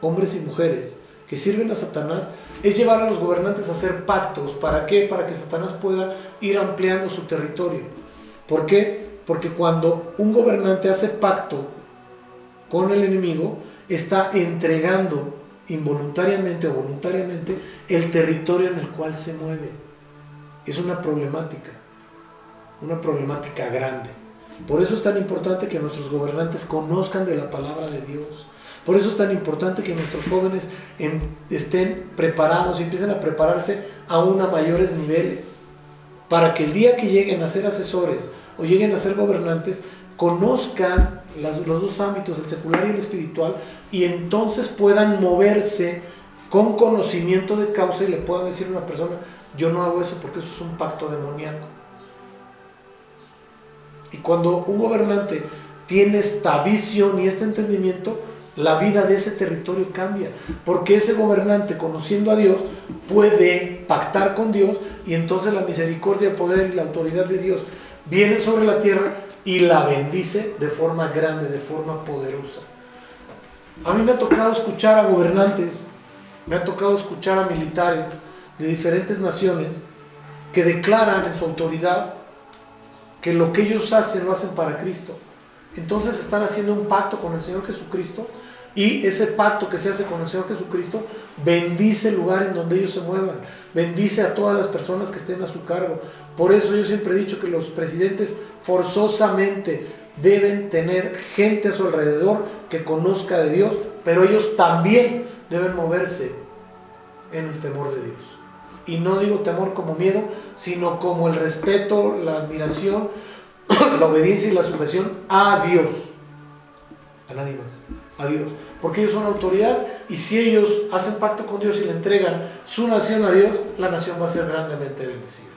hombres y mujeres, que sirven a Satanás, es llevar a los gobernantes a hacer pactos. ¿Para qué? Para que Satanás pueda ir ampliando su territorio. ¿Por qué? Porque cuando un gobernante hace pacto con el enemigo, está entregando involuntariamente o voluntariamente el territorio en el cual se mueve. Es una problemática. una problemática grande. Por eso es tan importante que nuestros gobernantes conozcan de la palabra de Dios. Por eso es tan importante que nuestros jóvenes estén preparados y empiecen a prepararse aún a mayores niveles, para que el día que lleguen a ser asesores o lleguen a ser gobernantes, conozcan los dos ámbitos, el secular y el espiritual, y entonces puedan moverse con conocimiento de causa y le puedan decir a una persona: yo no hago eso porque eso es un pacto demoníaco. Y cuando un gobernante tiene esta visión y este entendimiento, la vida de ese territorio cambia, porque ese gobernante, conociendo a Dios, puede pactar con Dios, y entonces la misericordia, el poder y la autoridad de Dios vienen sobre la tierra y la bendice de forma grande, de forma poderosa. A mí me ha tocado escuchar a gobernantes, me ha tocado escuchar a militares de diferentes naciones que declaran en su autoridad que lo que ellos hacen lo hacen para Cristo. Entonces están haciendo un pacto con el Señor Jesucristo, y ese pacto que se hace con el Señor Jesucristo bendice el lugar en donde ellos se muevan, bendice a todas las personas que estén a su cargo. Por eso yo siempre he dicho que los presidentes forzosamente deben tener gente a su alrededor que conozca de Dios, pero ellos también deben moverse en el temor de Dios. Y no digo temor como miedo, sino como el respeto, la admiración, la obediencia y la sujeción a Dios, a nadie más, a Dios, porque ellos son autoridad, y si ellos hacen pacto con Dios y le entregan su nación a Dios, la nación va a ser grandemente bendecida.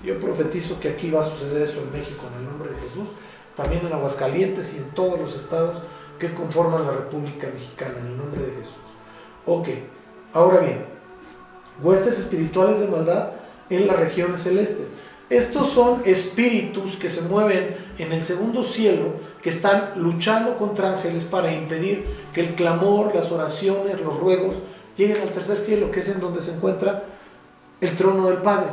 Yo profetizo que aquí va a suceder eso en México, en el nombre de Jesús, también en Aguascalientes y en todos los estados que conforman la República Mexicana, en el nombre de Jesús. Ok, ahora bien, huestes espirituales de maldad en las regiones celestes. Estos son espíritus que se mueven en el segundo cielo, que están luchando contra ángeles para impedir que el clamor, las oraciones, los ruegos lleguen al tercer cielo, que es en donde se encuentra el trono del Padre.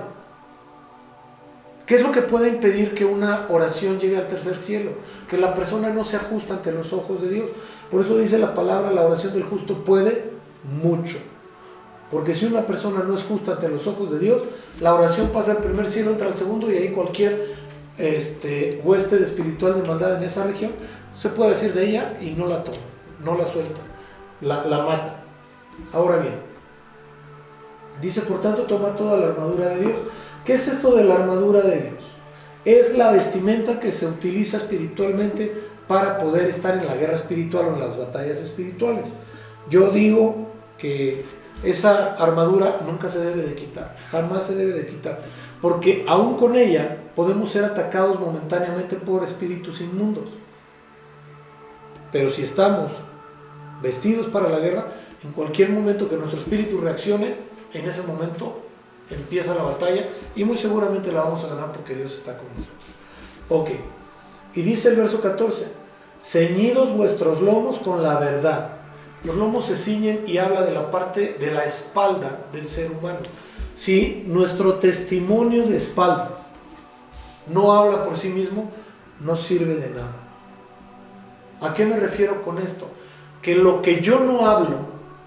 ¿Qué es lo que puede impedir que una oración llegue al tercer cielo? Que la persona no se ajusta ante los ojos de Dios. Por eso dice la palabra: la oración del justo puede mucho. Porque si una persona no es justa ante los ojos de Dios, la oración pasa al primer cielo, entra al segundo, y ahí cualquier huésped espiritual de maldad en esa región se puede decir de ella y no la toma, no la suelta, la mata. Ahora bien, dice: por tanto, toma toda la armadura de Dios. ¿Qué es esto de la armadura de Dios? Es la vestimenta que se utiliza espiritualmente para poder estar en la guerra espiritual o en las batallas espirituales. Yo digo que esa armadura nunca se debe de quitar, jamás se debe de quitar, porque aún con ella podemos ser atacados momentáneamente por espíritus inmundos. Pero si estamos vestidos para la guerra, en cualquier momento que nuestro espíritu reaccione, en ese momento empieza la batalla, y muy seguramente la vamos a ganar porque Dios está con nosotros. Ok, y dice el verso 14: ceñidos vuestros lomos con la verdad. Los lomos se ciñen y habla de la parte de la espalda del ser humano. Si nuestro testimonio de espaldas no habla por sí mismo, no sirve de nada. ¿A qué me refiero con esto? Que lo que yo no hablo,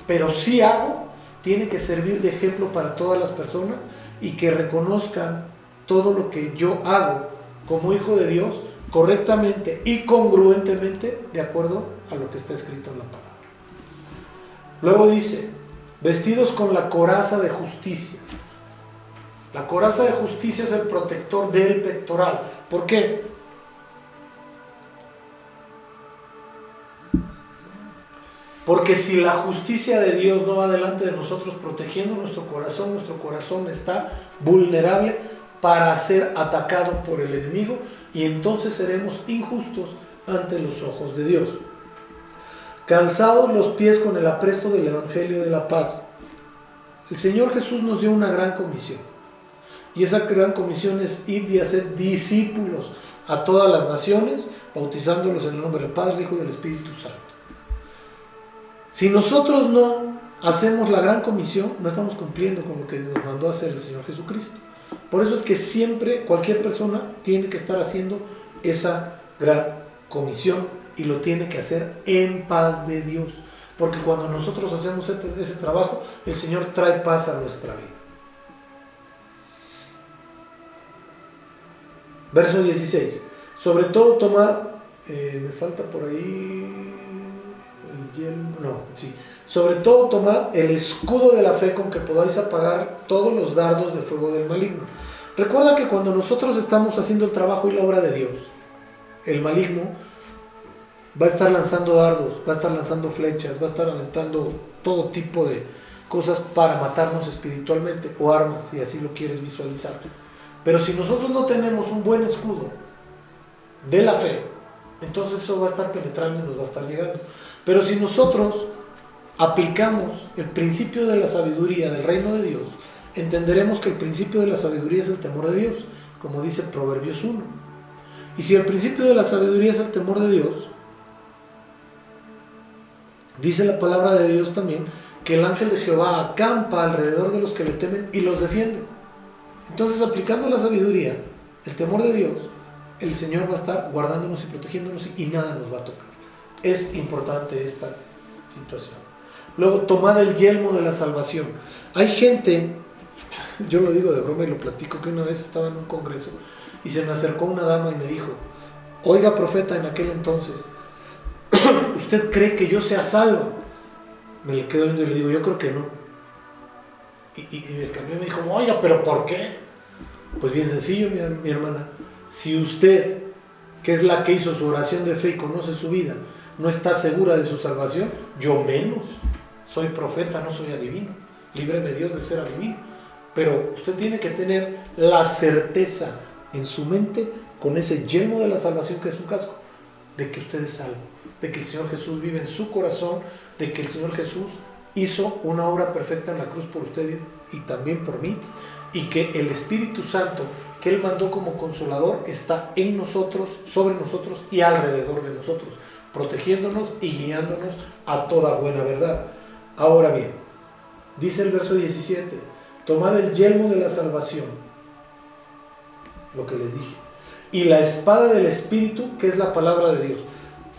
pero sí hago, tiene que servir de ejemplo para todas las personas, y que reconozcan todo lo que yo hago como hijo de Dios correctamente y congruentemente de acuerdo a lo que está escrito en la palabra. Luego dice: vestidos con la coraza de justicia. La coraza de justicia es el protector del pectoral. ¿Por qué? Porque si la justicia de Dios no va delante de nosotros protegiendo nuestro corazón está vulnerable para ser atacado por el enemigo, y entonces seremos injustos ante los ojos de Dios. Calzados los pies con el apresto del Evangelio de la paz. El Señor Jesús nos dio una gran comisión, y esa gran comisión es: id y hacer discípulos a todas las naciones, bautizándolos en el nombre del Padre, del Hijo y del Espíritu Santo. Si nosotros no hacemos la gran comisión, no estamos cumpliendo con lo que nos mandó a hacer el Señor Jesucristo. Por eso es que siempre cualquier persona tiene que estar haciendo esa gran comisión, y lo tiene que hacer en paz de Dios, porque cuando nosotros hacemos ese trabajo, el Señor trae paz a nuestra vida. Verso 16. Sobre todo tomad, me falta por ahí el yelmo, no, sí. Sobre todo tomad el escudo de la fe con que podáis apagar todos los dardos de fuego del maligno. Recuerda que cuando nosotros estamos haciendo el trabajo y la obra de Dios, el maligno va a estar lanzando dardos, va a estar lanzando flechas, va a estar aventando todo tipo de cosas para matarnos espiritualmente, o armas, si así lo quieres visualizar. Pero si nosotros no tenemos un buen escudo de la fe, entonces eso va a estar penetrando y nos va a estar llegando. Pero si nosotros aplicamos el principio de la sabiduría del reino de Dios, entenderemos que el principio de la sabiduría es el temor de Dios, como dice Proverbios 1. Y si el principio de la sabiduría es el temor de Dios, dice la palabra de Dios también que el ángel de Jehová acampa alrededor de los que le temen y los defiende. Entonces, aplicando la sabiduría, el temor de Dios, el Señor va a estar guardándonos y protegiéndonos y nada nos va a tocar. Es importante esta situación. Luego, tomad el yelmo de la salvación. Hay gente, yo lo digo de broma y lo platico, que una vez estaba en un congreso y se me acercó una dama y me dijo: oiga, profeta, en aquel entonces, ¿usted cree que yo sea salvo? Me le quedo viendo y le digo: yo creo que no. Y me cambió y me dijo: oiga, ¿pero por qué? Pues bien sencillo, mi hermana. Si usted, que es la que hizo su oración de fe y conoce su vida, no está segura de su salvación, yo menos. Soy profeta, no soy adivino. Líbreme Dios de ser adivino. Pero usted tiene que tener la certeza en su mente, con ese yelmo de la salvación que es un casco, de que usted es salvo, de que el Señor Jesús vive en su corazón, de que el Señor Jesús hizo una obra perfecta en la cruz por usted y también por mí, y que el Espíritu Santo que Él mandó como consolador está en nosotros, sobre nosotros y alrededor de nosotros, protegiéndonos y guiándonos a toda buena verdad. Ahora bien, dice el verso 17, tomad el yelmo de la salvación, lo que les dije, y la espada del Espíritu, que es la palabra de Dios.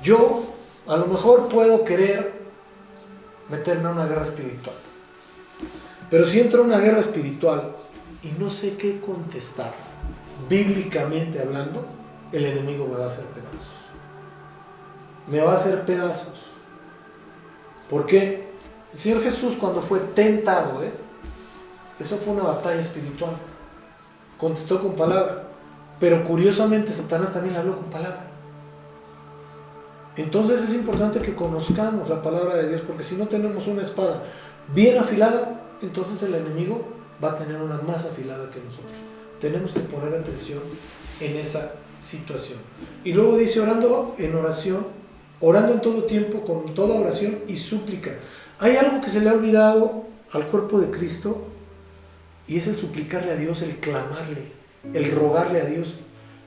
Yo a lo mejor puedo querer meterme a una guerra espiritual, pero si entro a una guerra espiritual y no sé qué contestar, bíblicamente hablando, el enemigo me va a hacer pedazos. Me va a hacer pedazos. ¿Por qué? El Señor Jesús, cuando fue tentado, eso fue una batalla espiritual, contestó con palabra, pero curiosamente Satanás también le habló con palabra. Entonces es importante que conozcamos la palabra de Dios, porque si no tenemos una espada bien afilada, entonces el enemigo va a tener una más afilada que nosotros. Tenemos que poner atención en esa situación. Y luego dice: orando en oración, orando en todo tiempo, con toda oración y súplica. Hay algo que se le ha olvidado al cuerpo de Cristo, y es el suplicarle a Dios, el clamarle, el rogarle a Dios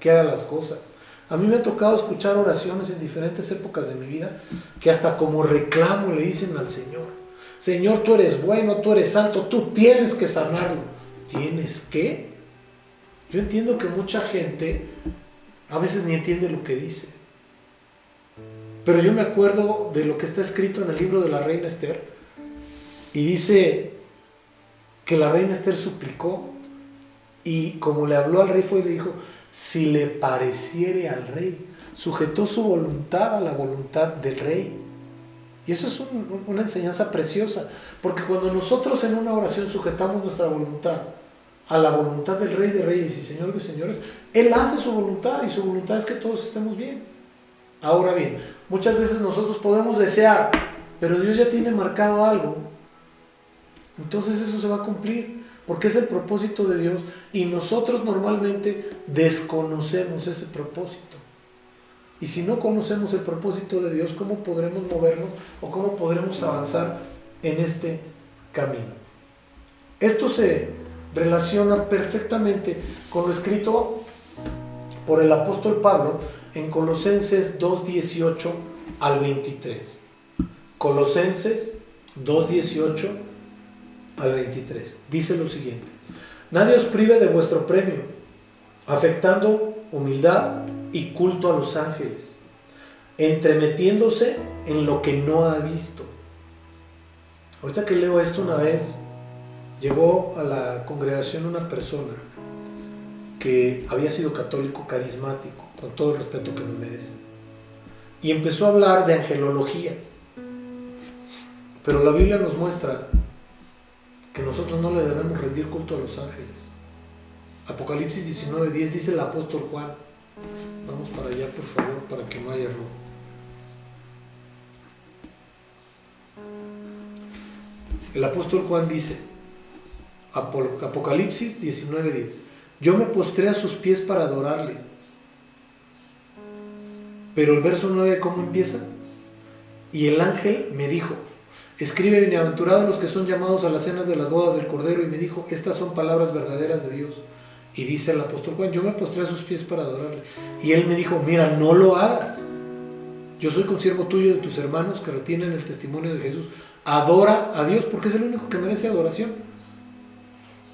que haga las cosas. A mí me ha tocado escuchar oraciones en diferentes épocas de mi vida que hasta como reclamo le dicen al Señor: Señor, tú eres bueno, tú eres santo, tú tienes que sanarlo. ¿Tienes qué? Yo entiendo que mucha gente a veces ni entiende lo que dice. Pero yo me acuerdo de lo que está escrito en el libro de la reina Esther, y dice que la reina Esther suplicó, y como le habló al rey fue y le dijo: si le pareciere al rey. Sujetó su voluntad a la voluntad del rey. Y eso es una enseñanza preciosa, porque cuando nosotros en una oración sujetamos nuestra voluntad a la voluntad del Rey de Reyes y Señor de Señores, Él hace su voluntad, y su voluntad es que todos estemos bien. Ahora bien, muchas veces nosotros podemos desear, pero Dios ya tiene marcado algo, entonces eso se va a cumplir, porque es el propósito de Dios, y nosotros normalmente desconocemos ese propósito. Y si no conocemos el propósito de Dios, ¿cómo podremos movernos o cómo podremos avanzar en este camino? Esto se relaciona perfectamente con lo escrito por el apóstol Pablo en Colosenses 2:18 al 23. Colosenses 2:18 al 23. Dice lo siguiente: nadie os prive de vuestro premio, afectando humildad y culto a los ángeles, entremetiéndose en lo que no ha visto. Ahorita que leo esto, una vez llegó a la congregación una persona que había sido católico carismático, con todo el respeto que me merece. Y empezó a hablar de angelología. Pero la Biblia nos muestra que nosotros no le debemos rendir culto a los ángeles. Apocalipsis 19:10 dice el apóstol Juan. Vamos para allá, por favor, para que no haya error. El apóstol Juan dice, Apocalipsis 19:10, yo me postré a sus pies para adorarle. Pero el verso 9, ¿cómo empieza? Y el ángel me dijo, escribe, bienaventurados los que son llamados a las cenas de las bodas del Cordero, y me dijo, estas son palabras verdaderas de Dios. Y dice el apóstol Juan, yo me postré a sus pies para adorarle. Y él me dijo, mira, no lo hagas. Yo soy consiervo tuyo de tus hermanos que retienen el testimonio de Jesús. Adora a Dios, porque es el único que merece adoración.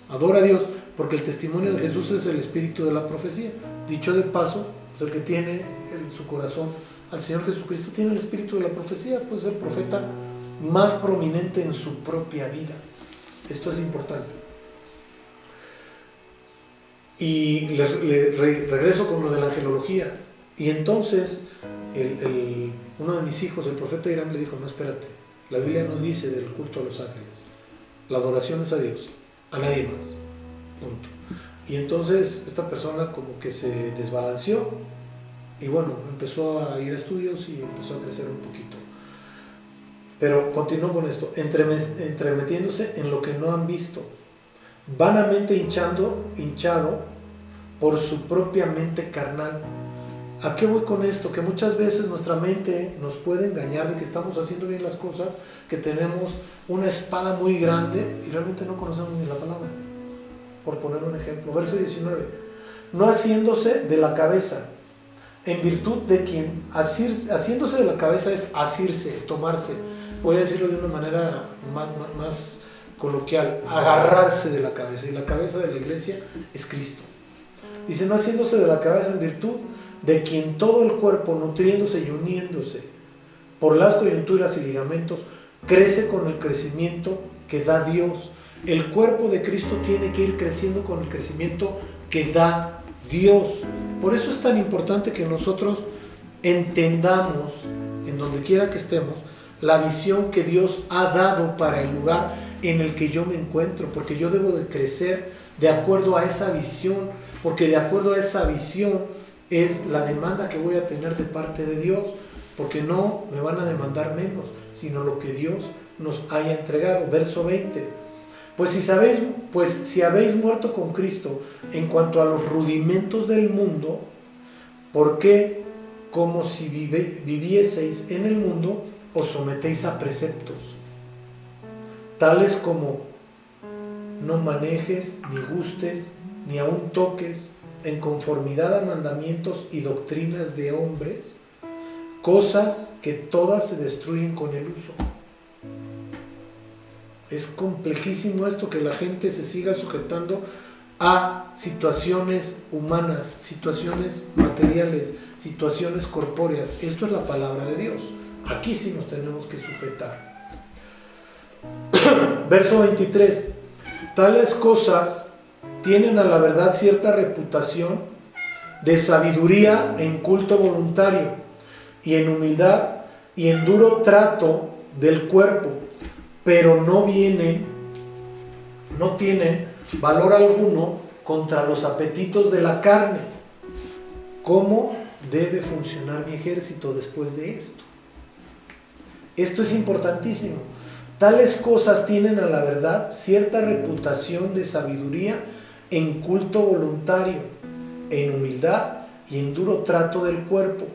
Adora a Dios, porque el testimonio de Jesús es el espíritu de la profecía. Dicho de paso, pues el que tiene en su corazón al Señor Jesucristo tiene el espíritu de la profecía, pues es el profeta más prominente en su propia vida. Esto es importante. Y regreso con lo de la angelología. Y entonces uno de mis hijos, el profeta Irán, le dijo, no, espérate, la Biblia no dice del culto a los ángeles, la adoración es a Dios, a nadie más, punto. Y entonces esta persona como que se desbalanceó y bueno, empezó a ir a estudios y empezó a crecer un poquito. Pero continuó con esto, entremetiéndose en lo que no han visto, vanamente hinchado por su propia mente carnal. ¿A qué voy con esto? Que muchas veces nuestra mente nos puede engañar de que estamos haciendo bien las cosas, que tenemos una espada muy grande y realmente no conocemos ni la palabra. Por poner un ejemplo, verso 19, no haciéndose de la cabeza, en virtud de quien haciéndose de la cabeza es asirse, tomarse, voy a decirlo de una manera más coloquial, agarrarse de la cabeza, y la cabeza de la iglesia es Cristo. Dice, no haciéndose de la cabeza, en virtud de quien todo el cuerpo, nutriéndose y uniéndose por las coyunturas y ligamentos, crece con el crecimiento que da Dios. El cuerpo de Cristo tiene que ir creciendo con el crecimiento que da Dios. Por eso es tan importante que nosotros entendamos, en donde quiera que estemos, la visión que Dios ha dado para el lugar en el que yo me encuentro, porque yo debo de crecer de acuerdo a esa visión, porque de acuerdo a esa visión es la demanda que voy a tener de parte de Dios, porque no me van a demandar menos, sino lo que Dios nos haya entregado. Verso 20, pues si habéis muerto con Cristo en cuanto a los rudimentos del mundo, ¿por qué, como si vivieseis en el mundo, os sometéis a preceptos, tales como no manejes, ni gustes, ni aun toques, en conformidad a mandamientos y doctrinas de hombres, cosas que todas se destruyen con el uso? Es complejísimo esto, que la gente se siga sujetando a situaciones humanas, situaciones materiales, situaciones corpóreas. Esto es la palabra de Dios. Aquí sí nos tenemos que sujetar. Verso 23. Tales cosas tienen a la verdad cierta reputación de sabiduría en culto voluntario y en humildad y en duro trato del cuerpo, pero no tienen valor alguno contra los apetitos de la carne. ¿Cómo debe funcionar mi ejército después de esto? Esto es importantísimo. Tales cosas tienen a la verdad cierta reputación de sabiduría en culto voluntario, en humildad y en duro trato del cuerpo,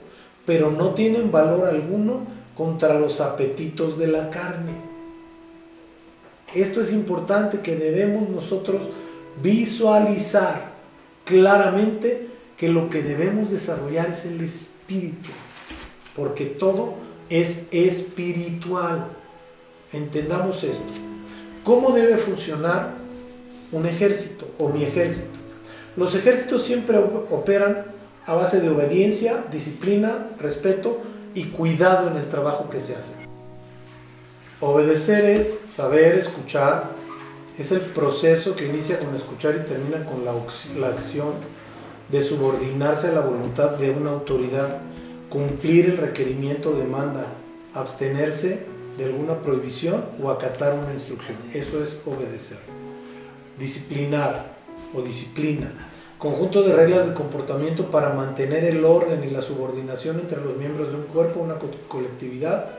pero no tienen valor alguno contra los apetitos de la carne. Esto es importante, que debemos nosotros visualizar claramente que lo que debemos desarrollar es el espíritu, porque todo es espiritual. Entendamos esto. ¿Cómo debe funcionar un ejército o mi ejército? Los ejércitos siempre operan a base de obediencia, disciplina, respeto y cuidado en el trabajo que se hace. Obedecer es saber escuchar, es el proceso que inicia con escuchar y termina con la acción de subordinarse a la voluntad de una autoridad, cumplir el requerimiento o demanda, abstenerse de alguna prohibición o acatar una instrucción. Eso es obedecer. Disciplinar o disciplina, conjunto de reglas de comportamiento para mantener el orden y la subordinación entre los miembros de un cuerpo, una colectividad,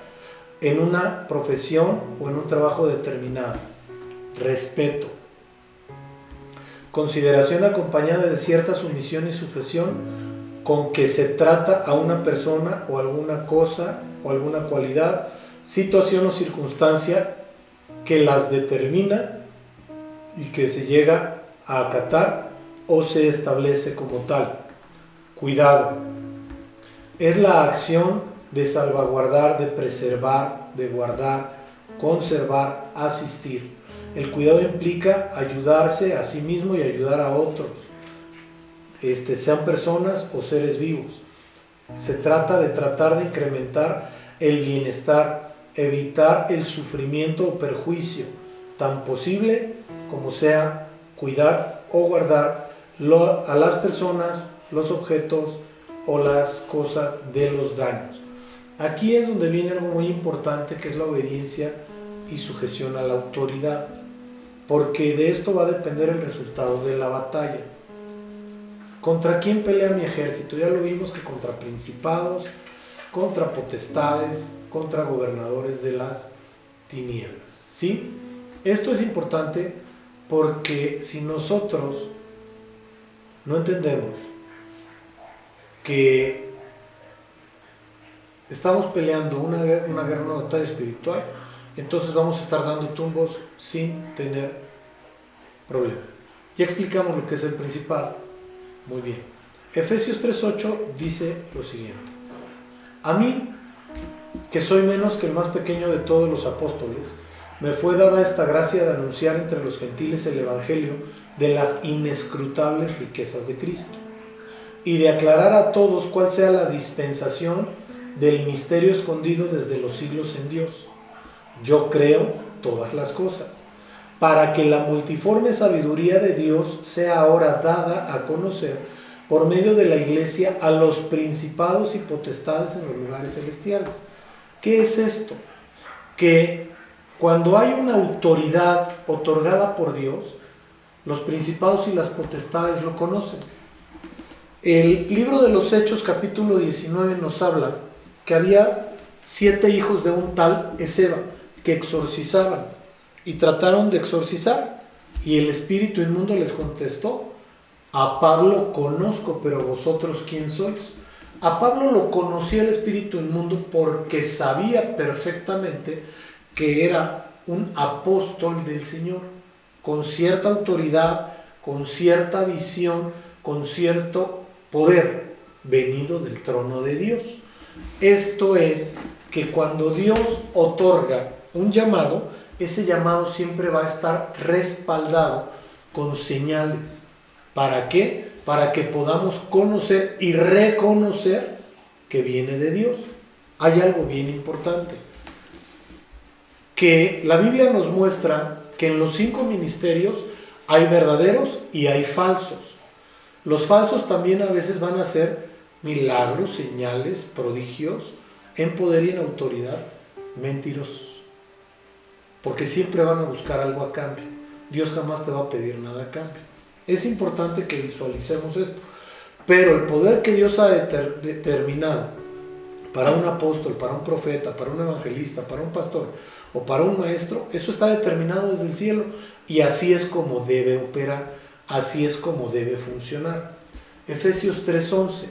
en una profesión o en un trabajo determinado. Respeto. Consideración acompañada de cierta sumisión y sujeción con que se trata a una persona o alguna cosa o alguna cualidad, situación o circunstancia que las determina y que se llega a acatar o se establece como tal. Cuidado. Es la acción de salvaguardar, de preservar, de guardar, conservar, asistir. El cuidado implica ayudarse a sí mismo y ayudar a otros, sean personas o seres vivos. Se trata de tratar de incrementar el bienestar, evitar el sufrimiento o perjuicio, tan posible como sea cuidar o guardar a las personas, los objetos o las cosas de los daños. Aquí es donde viene algo muy importante, que es la obediencia y sujeción a la autoridad, porque de esto va a depender el resultado de la batalla. ¿Contra quién pelea mi ejército? Ya lo vimos que contra principados, contra potestades, contra gobernadores de las tinieblas. ¿Sí? Esto es importante porque si nosotros no entendemos que estamos peleando una guerra, una batalla espiritual, entonces vamos a estar dando tumbos sin tener problema. Ya explicamos lo que es el principado. Muy bien. Efesios 3:8 dice lo siguiente: a mí, que soy menos que el más pequeño de todos los apóstoles, me fue dada esta gracia de anunciar entre los gentiles el evangelio de las inescrutables riquezas de Cristo, y de aclarar a todos cuál sea la dispensación del misterio escondido desde los siglos en Dios. Yo creo todas las cosas, para que la multiforme sabiduría de Dios sea ahora dada a conocer por medio de la iglesia a los principados y potestades en los lugares celestiales. ¿Qué es esto? Que cuando hay una autoridad otorgada por Dios, los principados y las potestades lo conocen. El libro de los Hechos, capítulo 19, nos habla que había 7 hijos de un tal Esceva que exorcizaban y trataron de exorcizar, y el espíritu inmundo les contestó: a Pablo conozco, pero vosotros ¿quién sois? A Pablo lo conocía el espíritu inmundo porque sabía perfectamente que era un apóstol del Señor, con cierta autoridad, con cierta visión, con cierto poder, venido del trono de Dios. Esto es que cuando Dios otorga un llamado, ese llamado siempre va a estar respaldado con señales. ¿Para qué? Para que podamos conocer y reconocer que viene de Dios. Hay algo bien importante, que la Biblia nos muestra que en los 5 ministerios hay verdaderos y hay falsos. Los falsos también a veces van a hacer milagros, señales, prodigios, en poder y en autoridad, mentirosos, porque siempre van a buscar algo a cambio. Dios jamás te va a pedir nada a cambio. Es importante que visualicemos esto, pero el poder que Dios ha determinado para un apóstol, para un profeta, para un evangelista, para un pastor o para un maestro, eso está determinado desde el cielo, y así es como debe operar, así es como debe funcionar. Efesios 3:11: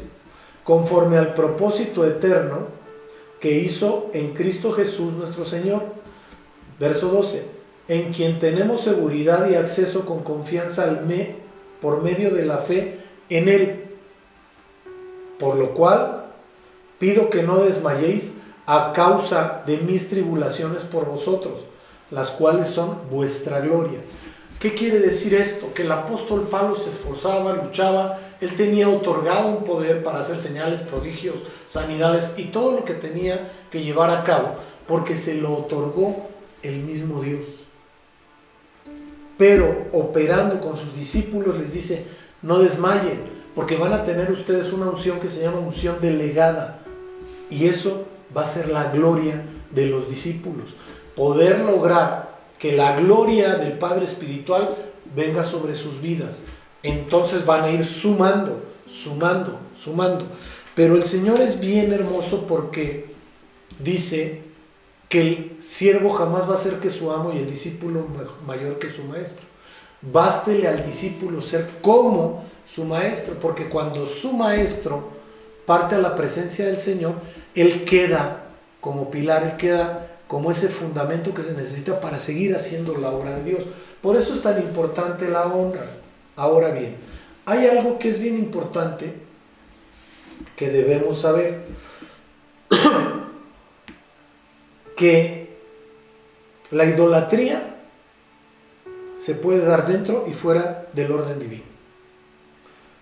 conforme al propósito eterno que hizo en Cristo Jesús nuestro Señor. Verso 12: en quien tenemos seguridad y acceso con confianza por medio de la fe en Él. Por lo cual pido que no desmayéis a causa de mis tribulaciones por vosotros, las cuales son vuestra gloria. ¿Qué quiere decir esto? Que el apóstol Pablo se esforzaba, luchaba, él tenía otorgado un poder para hacer señales, prodigios, sanidades y todo lo que tenía que llevar a cabo, porque se lo otorgó el mismo Dios. Pero operando con sus discípulos les dice: no desmayen, porque van a tener ustedes una unción que se llama unción delegada, y eso va a ser la gloria de los discípulos, poder lograr que la gloria del Padre Espiritual venga sobre sus vidas. Entonces van a ir sumando, pero el Señor es bien hermoso porque dice que el siervo jamás va a ser que su amo y el discípulo mayor que su maestro. Bástele al discípulo ser como su maestro, porque cuando su maestro parte a la presencia del Señor, él queda como pilar, él queda como ese fundamento que se necesita para seguir haciendo la obra de Dios. Por eso es tan importante la honra. Ahora bien, hay algo que es bien importante que debemos saber, que la idolatría se puede dar dentro y fuera del orden divino.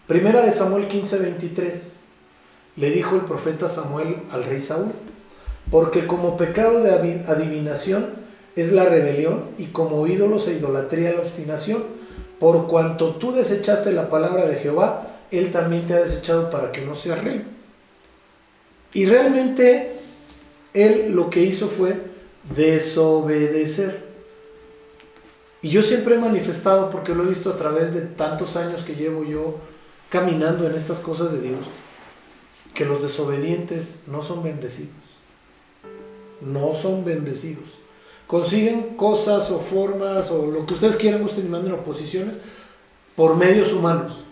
Primera de Samuel 15:23, le dijo el profeta Samuel al rey Saúl: porque como pecado de adivinación es la rebelión, y como ídolos e idolatría la obstinación, por cuanto tú desechaste la palabra de Jehová, él también te ha desechado para que no seas rey. Y realmente él lo que hizo fue desobedecer. Y yo siempre he manifestado, porque lo he visto a través de tantos años que llevo yo caminando en estas cosas de Dios, que los desobedientes no son bendecidos. No son bendecidos. Consiguen cosas o formas o lo que ustedes quieran, gusten y manden, oposiciones por medios humanos,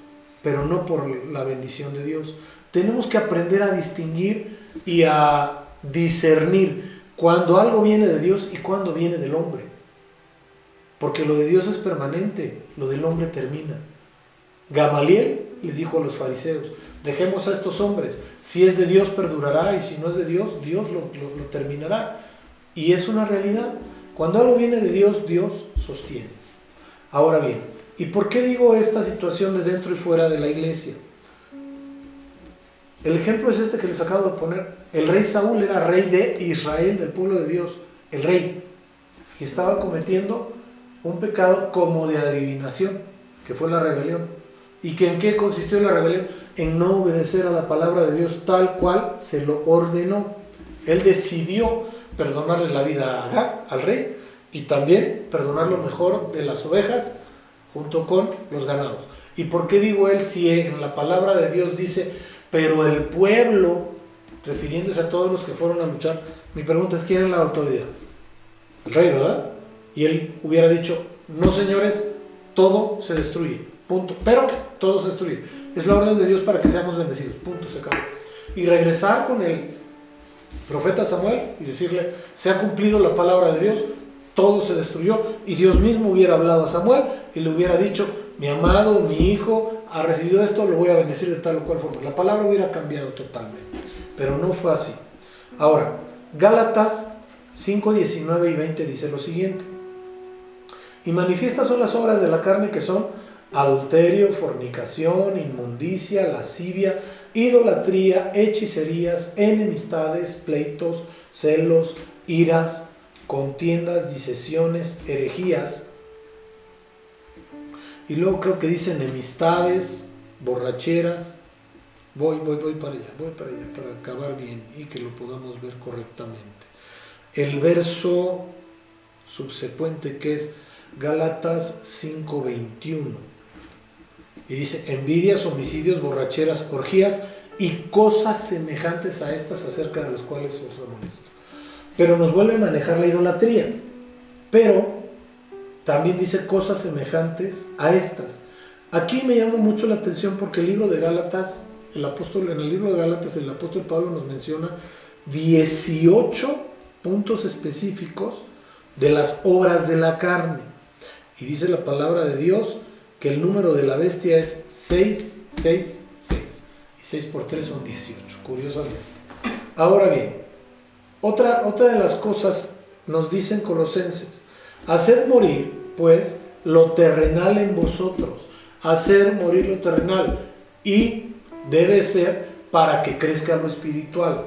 pero no por la bendición de Dios. Tenemos que aprender a distinguir y a discernir cuando algo viene de Dios y cuando viene del hombre, porque lo de Dios es permanente, lo del hombre termina. Gamaliel le dijo a los fariseos: dejemos a estos hombres, si es de Dios perdurará, y si no es de Dios, Dios lo terminará. Y es una realidad. Cuando algo viene de Dios, Dios sostiene. Ahora bien, ¿y por qué digo esta situación de dentro y fuera de la iglesia? El ejemplo es este que les acabo de poner. El rey Saúl era rey de Israel, del pueblo de Dios, el rey, y estaba cometiendo un pecado como de adivinación, que fue la rebelión. ¿Y que en qué consistió la rebelión? En no obedecer a la palabra de Dios tal cual se lo ordenó. Él decidió perdonarle la vida a Agag, al rey, y también perdonar lo mejor de las ovejas junto con los ganados. ¿Y por qué digo él si en la palabra de Dios dice, pero el pueblo, refiriéndose a todos los que fueron a luchar? Mi pregunta es, ¿quién es la autoridad? El rey, ¿verdad? Y él hubiera dicho, no señores, todo se destruye, punto. Pero todo se destruye. Es la orden de Dios para que seamos bendecidos, punto, se acabó. Y regresar con el profeta Samuel y decirle, se ha cumplido la palabra de Dios, todo se destruyó, y Dios mismo hubiera hablado a Samuel y le hubiera dicho, mi amado, mi hijo ha recibido esto, lo voy a bendecir de tal o cual forma. La palabra hubiera cambiado totalmente, pero no fue así. Ahora, Gálatas 5, 19 y 20 dice lo siguiente: y manifiestas son las obras de la carne, que son adulterio, fornicación, inmundicia, lascivia, idolatría, hechicerías, enemistades, pleitos, celos, iras, contiendas, disensiones, herejías. Y luego creo que dice enemistades, borracheras. Voy para allá, para acabar bien y que lo podamos ver correctamente. El verso subsecuente, que es Gálatas 5:21, y dice envidias, homicidios, borracheras, orgías y cosas semejantes a estas, acerca de las cuales os amonesto. Pero nos vuelve a manejar la idolatría, pero también dice cosas semejantes a estas. Aquí me llama mucho la atención porque el libro de Gálatas, en el libro de Gálatas el apóstol Pablo nos menciona 18 puntos específicos de las obras de la carne. Y dice la palabra de Dios que el número de la bestia es 6, 6, 6. Y 6 por 3 son 18, curiosamente. Ahora bien, otra de las cosas nos dicen Colosenses: haced morir, pues, lo terrenal en vosotros. Hacer morir lo terrenal. Y debe ser para que crezca lo espiritual.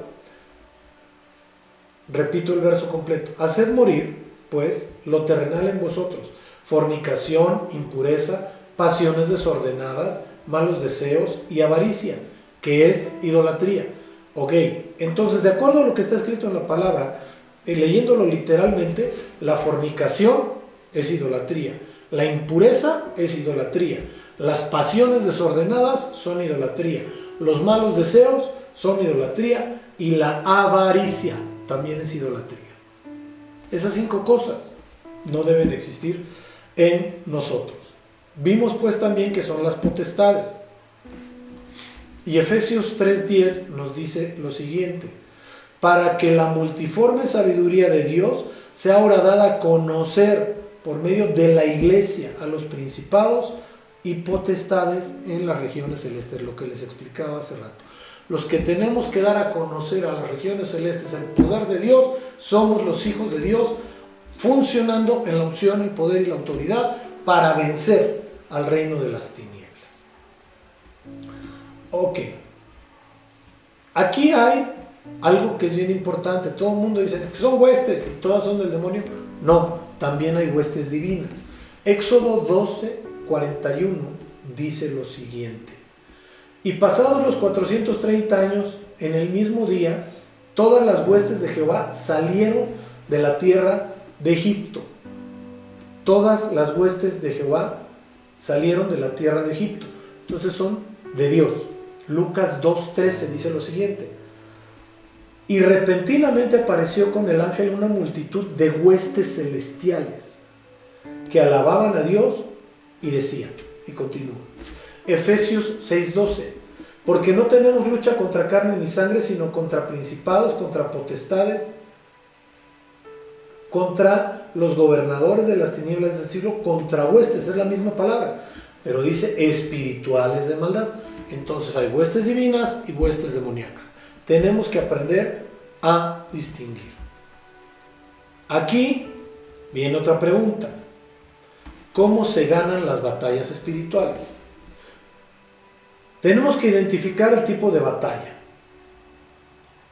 Repito el verso completo. Haced morir, pues, lo terrenal en vosotros: fornicación, impureza, pasiones desordenadas, malos deseos y avaricia, que es idolatría. Ok, entonces de acuerdo a lo que está escrito en la palabra, leyéndolo literalmente, la fornicación es idolatría, la impureza es idolatría, las pasiones desordenadas son idolatría, los malos deseos son idolatría y la avaricia también es idolatría. Esas 5 cosas no deben existir en nosotros. Vimos pues también que son las potestades. Y Efesios 3:10 nos dice lo siguiente: para que la multiforme sabiduría de Dios sea ahora dada a conocer por medio de la iglesia a los principados y potestades en las regiones celestes, lo que les explicaba hace rato. Los que tenemos que dar a conocer a las regiones celestes el poder de Dios somos los hijos de Dios, funcionando en la unción, el poder y la autoridad para vencer al reino de las tinieblas. Ok, aquí hay algo que es bien importante. Todo el mundo dice que son huestes y todas son del demonio. No, también hay huestes divinas. Éxodo 12:41 dice lo siguiente: y pasados los 430 años, en el mismo día, todas las huestes de Jehová salieron de la tierra de Egipto. Todas las huestes de Jehová salieron de la tierra de Egipto. Entonces son de Dios. Lucas 2:13 dice lo siguiente: y repentinamente apareció con el ángel una multitud de huestes celestiales que alababan a Dios y decían, y continúa, Efesios 6:12, porque no tenemos lucha contra carne ni sangre, sino contra principados, contra potestades, contra los gobernadores de las tinieblas del siglo, contra huestes, es la misma palabra, pero dice espirituales de maldad. Entonces hay huestes divinas y huestes demoníacas. Tenemos que aprender a distinguir. Aquí viene otra pregunta: ¿cómo se ganan las batallas espirituales? Tenemos que identificar el tipo de batalla,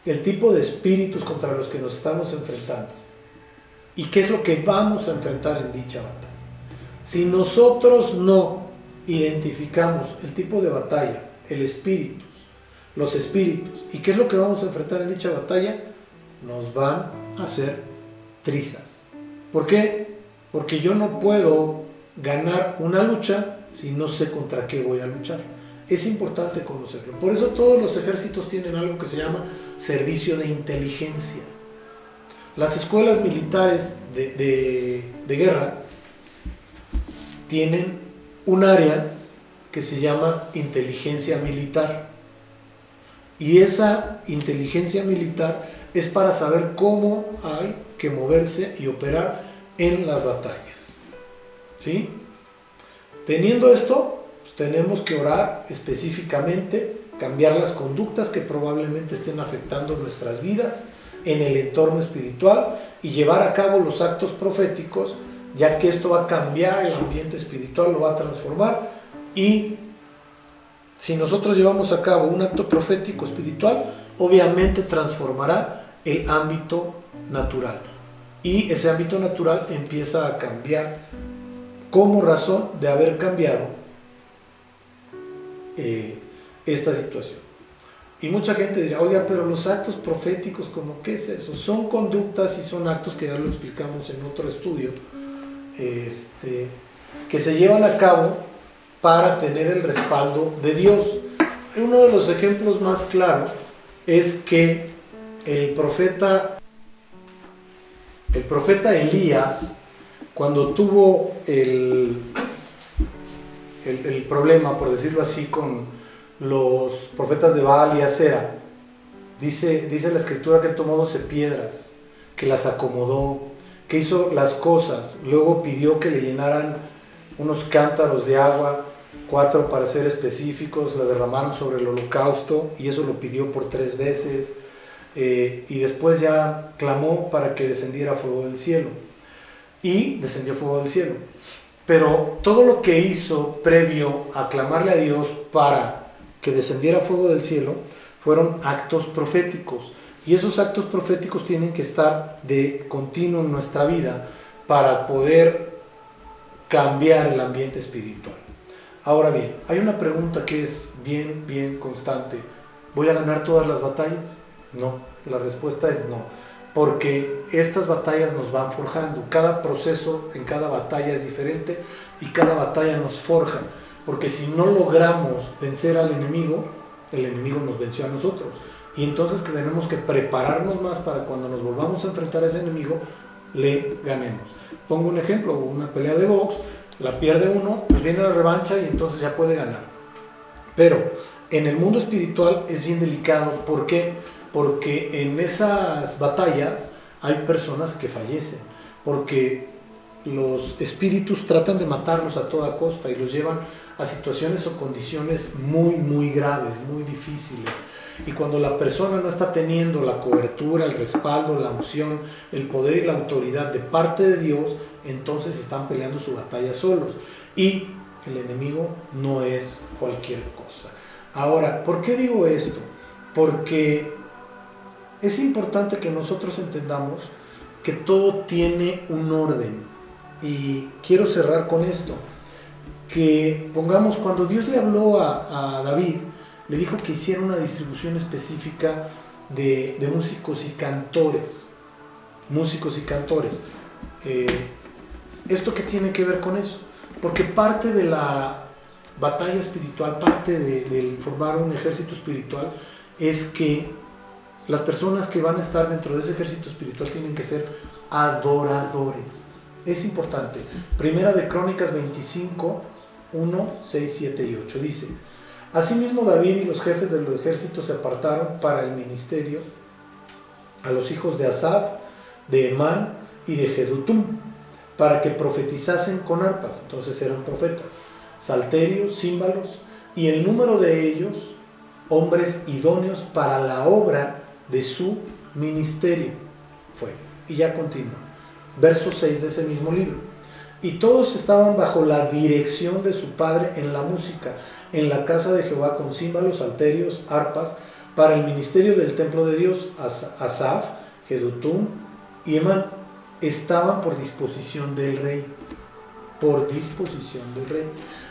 el tipo de espíritus contra los que nos estamos enfrentando y qué es lo que vamos a enfrentar en dicha batalla. Si nosotros no identificamos el tipo de batalla, los espíritus y qué es lo que vamos a enfrentar en dicha batalla, nos van a hacer trizas. ¿Por qué? Porque yo no puedo ganar una lucha si no sé contra qué voy a luchar. Es importante conocerlo. Por eso todos los ejércitos tienen algo que se llama servicio de inteligencia. Las escuelas militares de guerra tienen un área que se llama inteligencia militar. Y esa inteligencia militar es para saber cómo hay que moverse y operar en las batallas. ¿Sí? Teniendo esto, pues tenemos que orar específicamente, cambiar las conductas que probablemente estén afectando nuestras vidas en el entorno espiritual y llevar a cabo los actos proféticos, ya que esto va a cambiar el ambiente espiritual, lo va a transformar. Y si nosotros llevamos a cabo un acto profético espiritual, obviamente transformará el ámbito natural. Y ese ámbito natural empieza a cambiar como razón de haber cambiado esta situación. Y mucha gente dirá, oiga, pero los actos proféticos, ¿cómo qué es eso? Son conductas y son actos que ya lo explicamos en otro estudio, que se llevan a cabo para tener el respaldo de Dios. Uno de los ejemplos más claros es que el profeta Elías, cuando tuvo el problema, por decirlo así, con los profetas de Baal y Acera, dice la escritura que él tomó 12 piedras, que las acomodó, que hizo las cosas, luego pidió que le llenaran unos cántaros de agua, 4 para ser específicos, la derramaron sobre el holocausto y eso lo pidió por 3 veces, y después ya clamó para que descendiera fuego del cielo, y descendió fuego del cielo. Pero todo lo que hizo previo a clamarle a Dios para que descendiera fuego del cielo fueron actos proféticos, y esos actos proféticos tienen que estar de continuo en nuestra vida para poder cambiar el ambiente espiritual. Ahora bien, hay una pregunta que es bien constante. ¿Voy a ganar todas las batallas? No, la respuesta es no, porque estas batallas nos van forjando. Cada proceso en cada batalla es diferente y cada batalla nos forja, porque si no logramos vencer al enemigo, el enemigo nos venció a nosotros. Y entonces tenemos que prepararnos más para cuando nos volvamos a enfrentar a ese enemigo, le ganemos. Pongo un ejemplo, una pelea de box, la pierde uno, pues viene la revancha y entonces ya puede ganar. Pero en el mundo espiritual es bien delicado. ¿Por qué? Porque en esas batallas hay personas que fallecen, porque los espíritus tratan de matarlos a toda costa y los llevan a situaciones o condiciones muy graves, muy difíciles. Y cuando la persona no está teniendo la cobertura, el respaldo, la unción, el poder y la autoridad de parte de Dios, entonces están peleando su batalla solos. Y el enemigo no es cualquier cosa. Ahora, ¿por qué digo esto? Porque es importante que nosotros entendamos que todo tiene un orden. Y quiero cerrar con esto. Que pongamos, cuando Dios le habló a David, le dijo que hiciera una distribución específica de músicos y cantores. Músicos y cantores. ¿Esto qué tiene que ver con eso? Porque parte de la batalla espiritual, parte de formar un ejército espiritual, es que las personas que van a estar dentro de ese ejército espiritual tienen que ser adoradores. Es importante. Primera de Crónicas 25, 1, 6, 7 y 8. Dice: Asimismo David y los jefes de los ejércitos se apartaron para el ministerio a los hijos de Asaf, de Emán y de Jedutum, para que profetizasen con arpas. Entonces eran profetas, salterios, címbalos, y el número de ellos, hombres idóneos para la obra de su ministerio. Fue. Y ya continúa. Verso 6 de ese mismo libro. Y todos estaban bajo la dirección de su padre en la música, en la casa de Jehová, con címbalos, salterios, arpas, para el ministerio del templo de Dios. Asaf, Jedutum y Emán estaban por disposición del rey. Por disposición del rey.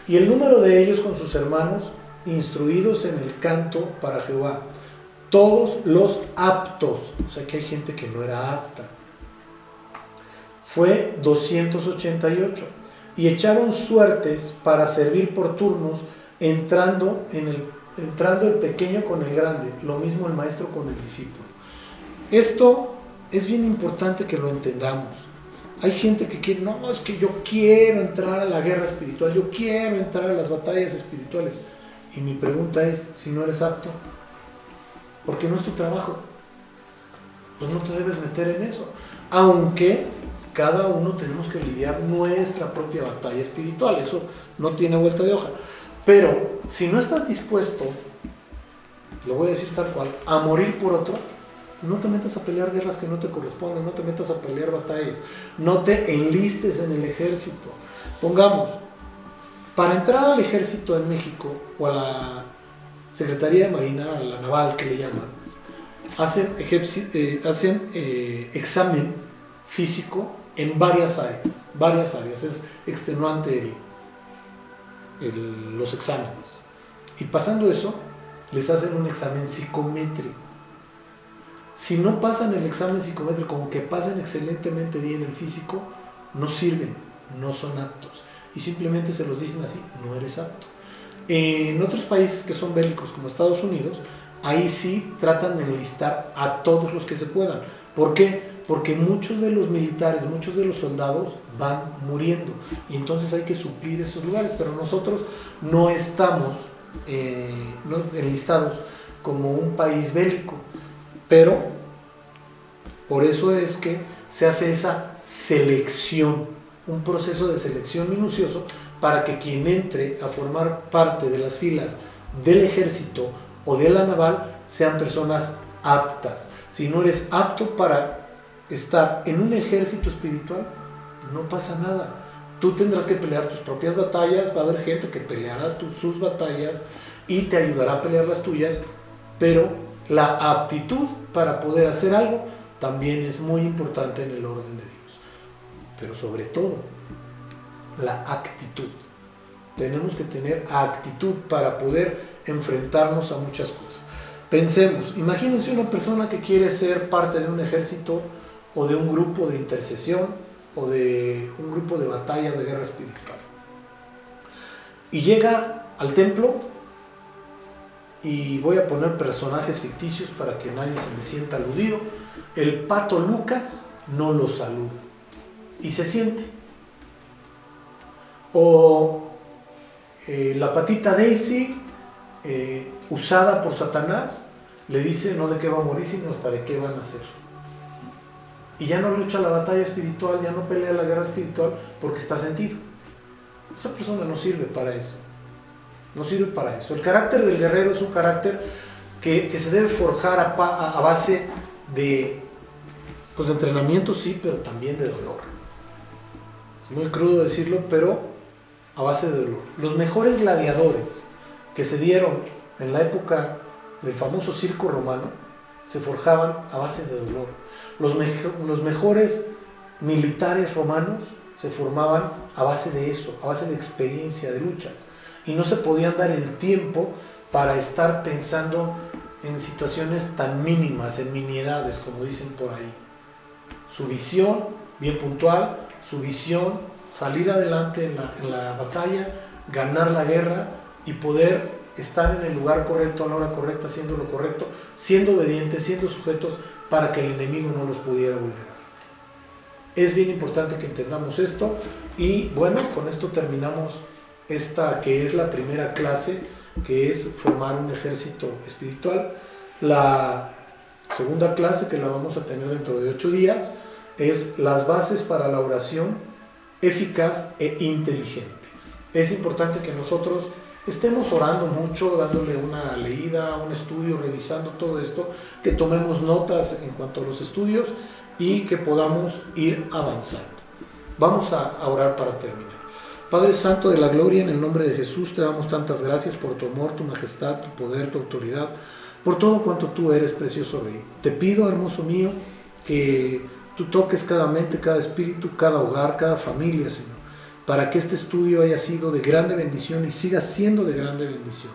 Y el número de ellos con sus hermanos, instruidos en el canto para Jehová, todos los aptos, o sea que hay gente que no era apta, fue 288, y echaron suertes para servir por turnos, entrando el pequeño con el grande, lo mismo el maestro con el discípulo. Esto es bien importante que lo entendamos. Hay gente que quiere, no, es que yo quiero entrar a la guerra espiritual, yo quiero entrar a las batallas espirituales. Y mi pregunta es, si no eres apto, porque no es tu trabajo, pues no te debes meter en eso. Aunque cada uno tenemos que lidiar nuestra propia batalla espiritual, eso no tiene vuelta de hoja. Pero si no estás dispuesto, lo voy a decir tal cual, a morir por otro, no te metas a pelear guerras que no te corresponden, no te metas a pelear batallas, no te enlistes en el ejército. Pongamos, para entrar al ejército en México o a la Secretaría de Marina, a la Naval que le llaman, hacen examen físico en varias áreas, es extenuante los exámenes. Y pasando eso, les hacen un examen psicométrico. Si no pasan el examen psicométrico, aunque pasen excelentemente bien el físico, no sirven, no son aptos. Y simplemente se los dicen así, no eres apto. En otros países que son bélicos, como Estados Unidos, ahí sí tratan de enlistar a todos los que se puedan. ¿Por qué? Porque muchos de los militares, muchos de los soldados van muriendo. Y entonces hay que suplir esos lugares. Pero nosotros no estamos enlistados como un país bélico. Pero por eso es que se hace esa selección, un proceso de selección minucioso para que quien entre a formar parte de las filas del ejército o de la naval sean personas aptas. Si no eres apto para estar en un ejército espiritual, no pasa nada. Tú tendrás que pelear tus propias batallas, va a haber gente que peleará sus batallas y te ayudará a pelear las tuyas, pero la aptitud para poder hacer algo también es muy importante en el orden de Dios. Pero sobre todo, la actitud. tenemos que tener actitud para poder enfrentarnos a muchas cosas. Pensemos, imagínense una persona que quiere ser parte de un ejército o de un grupo de intercesión o de un grupo de batalla o de guerra espiritual. Y llega al templo, y voy a poner personajes ficticios para que nadie se me sienta aludido. El Pato Lucas no lo saluda y se siente. O la Patita Daisy, usada por Satanás, le dice no de qué va a morir, sino hasta de qué va a nacer. Y ya no lucha la batalla espiritual, ya no pelea la guerra espiritual porque está sentido. Esa persona no sirve para eso. No sirve para eso. El carácter del guerrero es un carácter que se debe forjar a base de entrenamiento, sí, pero también de dolor. Es muy crudo decirlo, pero a base de dolor. Los mejores gladiadores que se dieron en la época del famoso circo romano se forjaban a base de dolor. Los mejores militares romanos se formaban a base de eso, a base de experiencia, de luchas. Y no se podían dar el tiempo para estar pensando en situaciones tan mínimas, en miniedades, como dicen por ahí. Su visión, bien puntual, su visión, salir adelante en la batalla, ganar la guerra y poder estar en el lugar correcto, a la hora correcta, haciendo lo correcto, siendo obedientes, siendo sujetos para que el enemigo no los pudiera vulnerar. Es bien importante que entendamos esto y bueno, con esto terminamos esta que es la primera clase, que es formar un ejército espiritual. La segunda clase, que la vamos a tener dentro de 8 días, es las bases para la oración eficaz e inteligente. Es importante que nosotros estemos orando mucho, dándole una leída, un estudio, revisando todo esto, que tomemos notas en cuanto a los estudios y que podamos ir avanzando. Vamos a orar para terminar. Padre Santo de la Gloria, en el nombre de Jesús te damos tantas gracias por tu amor, tu majestad, tu poder, tu autoridad, por todo cuanto tú eres, precioso Rey. Te pido, hermoso mío, que tú toques cada mente, cada espíritu, cada hogar, cada familia, Señor, para que este estudio haya sido de grande bendición y siga siendo de grande bendición.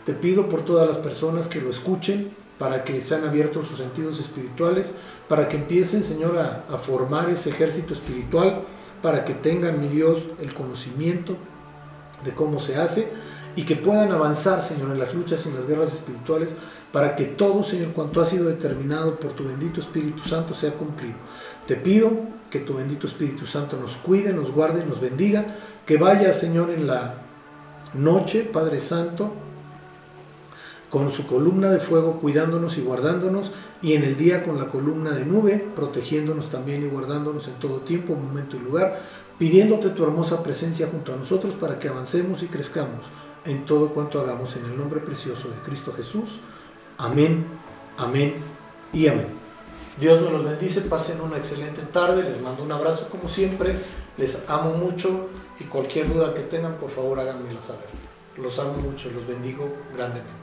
Te pido por todas las personas que lo escuchen, para que sean abiertos sus sentidos espirituales, para que empiecen, Señor, a formar ese ejército espiritual, para que tengan, mi Dios, el conocimiento de cómo se hace y que puedan avanzar, Señor, en las luchas y en las guerras espirituales, para que todo, Señor, cuanto ha sido determinado por tu bendito Espíritu Santo sea cumplido. Te pido que tu bendito Espíritu Santo nos cuide, nos guarde, nos bendiga, que vaya, Señor, en la noche, Padre Santo, con su columna de fuego cuidándonos y guardándonos, y en el día con la columna de nube protegiéndonos también y guardándonos en todo tiempo, momento y lugar, pidiéndote tu hermosa presencia junto a nosotros para que avancemos y crezcamos en todo cuanto hagamos en el nombre precioso de Cristo Jesús. Amén, amén y amén. Dios me los bendice, pasen una excelente tarde, les mando un abrazo como siempre, les amo mucho y cualquier duda que tengan por favor háganmela saber. Los amo mucho, los bendigo grandemente.